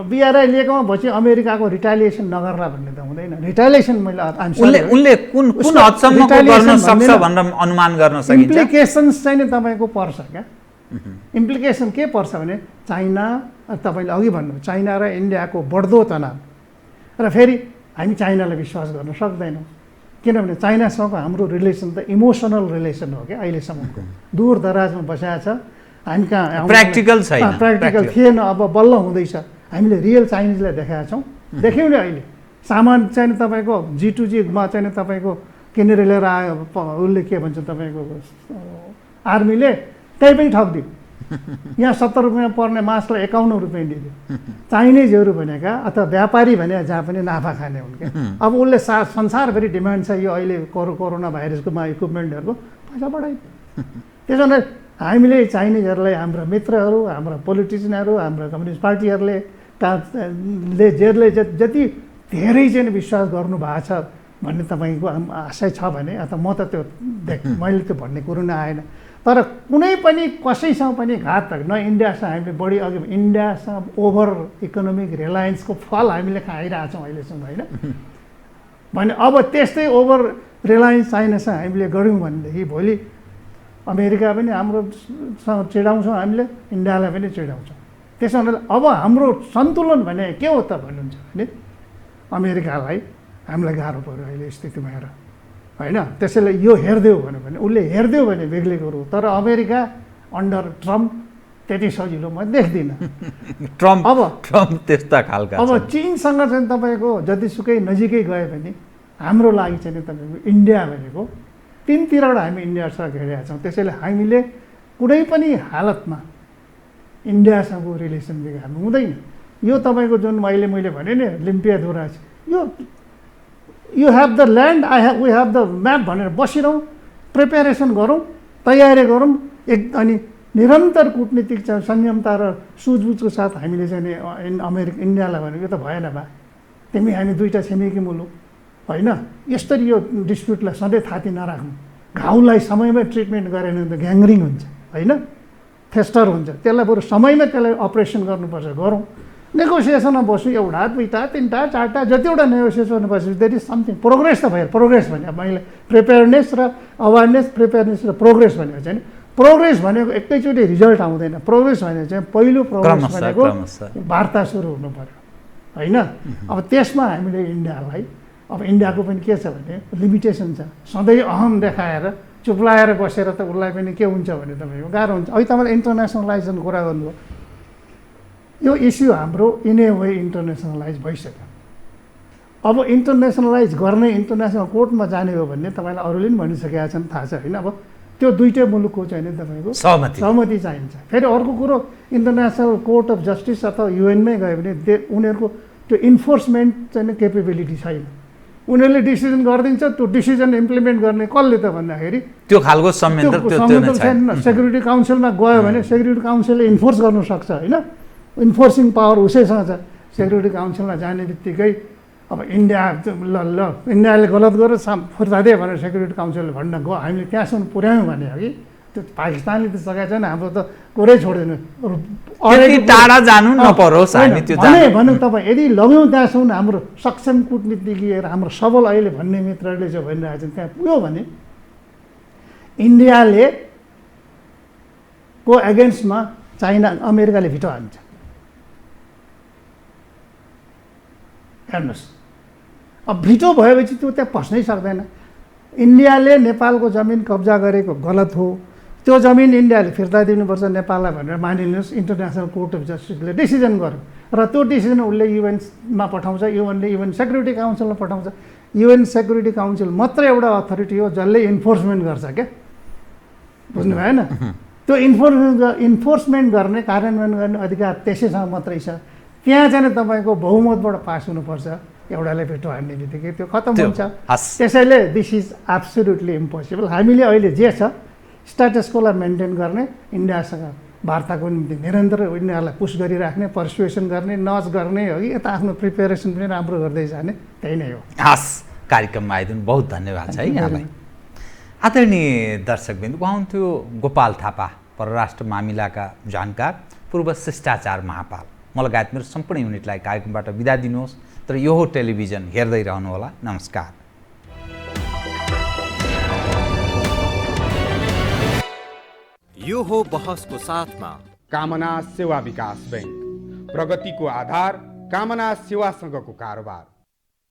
बिआरआई लिएकोमा भएपछि अमेरिकाको रिटालिएसन नगर्ला भन्ने त हुँदैन। रिटालिएसन मैले उनले कुन हदसम्मको गर्न सक्छ भनेर अनुमान गर्न सकिन्छ। इम्प्लिकेसन्स चाहिँ नि तपाईँको पर्छ क्या। इम्प्लिकेसन के पर्छ भने चाइना, तपाईँले अघि भन्नु चाइना र इन्डियाको बढ्दो तनाव, र फेरि हामी चाइनालाई विश्वास गर्न सक्दैनौँ किनभने चाइनासँग हाम्रो रिलेसन त इमोसनल रिलेसन हो क्या। अहिलेसम्मको दूर दराजमा बसेको छ, हामी कहाँ प्र्याक्टिकल छैन, प्र्याक्टिकल थिएन, अब बल्ल हुँदैछ। हामीले रियल चाइनिजलाई देखाएका छौँ, देख्यौँ नि अहिले सामान चाहिँ तपाईँको G2Gमा चाहिँ तपाईँको किनेर लिएर आयो, उसले के भन्छ तपाईँको आर्मीले त्यही पनि ठगिदियो। यहाँ 70 रुपियाँ पर्ने मासलाई 51 रुपियाँ दियो। चाइनिजहरू भनेका अथवा व्यापारी भने जहाँ पनि नाफा खाने हुन् क्या। अब उसले संसारभरि डिमान्ड छ यो अहिले कोरोना भाइरसकोमा इक्विपमेन्टहरूको, पैसा बढाइ। त्यसो भने हामीले चाइनिजहरूलाई हाम्रा मित्रहरू, हाम्रा पोलिटिसियनहरू, हाम्रा कम्युनिस्ट पार्टीहरूले जेहरूले जति धेरै चाहिँ विश्वास गर्नुभएको छ भन्ने तपाईँको आशय छ भने, अथवा म त त्यो मैले त्यो भन्ने कुरो नै आएन। तर कुनै पनि कसैसँग पनि घात न इन्डियासँग हामीले बढी अघि इन्डियासँग ओभर इकोनोमिक रिलायन्सको फल हामीले खाइरहेछौँ अहिलेसम्म होइन भने। अब त्यस्तै ओभर रिलायन्स चाइनासँग हामीले गऱ्यौँ भनेदेखि भोलि अमेरिका पनि हाम्रोसँग चिडाउँछौँ, हामीले इन्डियालाई पनि चिडाउँछौँ। त्यसो हुनाले अब हाम्रो सन्तुलन भने के हो त भन्नुहुन्छ भने अमेरिकालाई हामीलाई गाह्रो पऱ्यो अहिले स्थितिमा हेर होइन। त्यसैले यो हेरिदेऊ भन्यो भने उसले हेरिदेऊ भने बेग्लै कुरो। तर अमेरिका अन्डर ट्रम्प त्यति सजिलो म देख्दिनँ। ट्रम्प त्यस्ता खालका अब चीनसँग चाहिँ तपाईँको जतिसुकै नजिकै गयो भने हाम्रो लागि चाहिँ तपाईँको इन्डिया भनेको तिनतिरबाट हामी इन्डियासँग घेरेका छौँ। त्यसैले हामीले कुनै पनि हालतमा इन्डियासँगको रिलेसन बिगार्नु हुँदैन। यो तपाईँको जुन मैले भने नि लिम्पियाधुरा यो you have the land, we have the map भनेर बसिरहँ, प्रिपेरेसन गरौँ, तयारी गरौँ, अनि निरन्तर कूटनीतिक संयमता र सुझबुझको साथ हामीले चाहिँ इन्डियालाई भनेको यो त भएन बा, तिमी हामी दुईवटा छिमेकी मुलुक होइन, यसरी यो डिस्प्युटलाई सधैँ थाती नराख्नु। घाउलाई समयमै ट्रिटमेन्ट गरेन भने त ग्याङ्ग्रिङ हुन्छ होइन, फेस्टर हुन्छ। त्यसलाई बरु समयमै त्यसलाई अपरेसन गर्नुपर्छ, गरौँ। नेगोसिएसनमा बस्नु, एउटा दुईवटा तिनवटा चारवटा जतिवटा नेगोसिएसन बसेपछि देयर इज समथिङ प्रोग्रेस त भयो। प्रोग्रेस भने मैले प्रिपेयरनेस र अवेरनेस, प्रिपेयरनेस र प्रोग्रेस भनेको चाहिँ प्रोग्रेस भनेको एकैचोटि रिजल्ट आउँदैन। प्रोग्रेस भनेको चाहिँ पहिलो प्रोग्रेस भनेको वार्ता सुरु हुनु पऱ्यो होइन। अब त्यसमा हामीले इन्डियालाई, अब इन्डियाको पनि के छ भने लिमिटेसन छ। सधैँ अहम देखाएर चुप्लाएर बसेर त उसलाई पनि के हुन्छ भने तपाईँको गाह्रो हुन्छ। अहिले तपाईँले इन्टरनेसनलाइजेसनको कुरा गर्नुभयो, यो इस्यु हाम्रो इन ए वे इन्टरनेसनलाइज भइसक्यो। अब इन्टरनेसनलाइज गर्ने, इन्टरनेसनल कोर्टमा जाने हो भने तपाईँलाई अरूले पनि भनिसकेका छन्, थाहा छ होइन। अब त्यो दुईटै मुलुकको चाहिँ तपाईँको सहमति चाहिन्छ। फेरि अर्को कुरो इन्टरनेसनल कोर्ट अफ जस्टिस अथवा युएनमै गयो भने उनीहरूको त्यो इन्फोर्समेन्ट चाहिँ केपेबिलिटी छैन। उनीहरूले डिसिजन गरिदिन्छ, त्यो डिसिजन इम्प्लिमेन्ट गर्ने कसले त भन्दाखेरि त्यो खालको संयन्त्र छैन। सेक्युरिटी काउन्सिलमा गयो भने सेक्युरिटी काउन्सिलले इन्फोर्स गर्नु सक्छ होइन, इन्फोर्सिङ पावर उसैसँग छ। सेक्युरिटी काउन्सिलमा जाने बित्तिकै अब इन्डियाले गलत गर्यो फुर्तादे भनेर सेक्युरिटी काउन्सिलले भन्न गयो, हामीले त्यहाँसम्म पुर्यायौँ भने अघि त्यो पाकिस्तानले त सकेको छैन, हाम्रो त कुरै छोड्दैन। टाढा जानु नपरोस् हामी त्यो भनौँ तपाईँ यदि लग्यौँ त्यहाँसम्म हाम्रो सक्षम कूटनीतिज्ञ हाम्रो सबल अहिले भन्ने मित्रहरूले जो भनिरहेको छन् त्यहाँ पुग्यो भने इन्डियाले को एगेन्स्टमा चाइना अमेरिकाले भिटो हान्छ। हेर्नुहोस् अब भिटो भएपछि त्यो त्यहाँ पस्नै सक्दैन। इन्डियाले नेपालको जमिन कब्जा गरेको गलत हो, त्यो जमिन इन्डियाले फिर्ता दिनुपर्छ नेपाललाई भनेर मानिलिनुहोस्, इन्टरनेसनल कोर्ट अफ जस्टिसले डिसिजन गर्यो र त्यो डिसिजन उसले युएनमा पठाउँछ, युएन सेक्युरिटी काउन्सिलमा पठाउँछ। युएन सेक्युरिटी काउन्सिल मात्र एउटा अथोरिटी हो जसले इन्फोर्समेन्ट गर्छ क्या, बुझ्नु भएन। त्यो इन्फोर्समेन्ट गर्ने, कार्यान्वयन गर्ने अधिकार त्यसैसँग मात्रै छ। त्यहाँ चाहिँ तपाईँको बहुमतबाट पास हुनुपर्छ। एउटाले भेटो हान्ने बित्तिकै त्यो खतम हुन्छ। त्यसैले दिस इज एब्सोल्युटली इम्पोसिबल। हामीले अहिले जे छ स्ट्याटसकोलाई मेन्टेन गर्ने, इन्डियासँग वार्ताको निम्ति निरन्तर उनीहरूलाई पुस गरिराख्ने, पर्सुएसन गर्ने, नच गर्ने हो कि यता आफ्नो प्रिपेरेसन पनि राम्रो गर्दै जाने, त्यही नै हो। हस्, कार्यक्रममा आइदिनु बहुत धन्यवाद छ है यहाँलाई। आदरणीय दर्शकबिन्दु, उहाँ हुन्थ्यो गोपाल थापा, परराष्ट्र मामिलाका जानकार, पूर्व शिष्टाचार महापाल। म लगायत मेरो सम्पूर्ण युनिटलाई कार्यक्रमबाट बिदा दिनुहोस्। तर यो हो टेलिभिजन, हेर्दै रहनुहोला। नमस्कार। यो हो बहसको साथमा कामना सेवा विकास बैंक, प्रगतिको आधार कामना सेवासँगको कारोबार।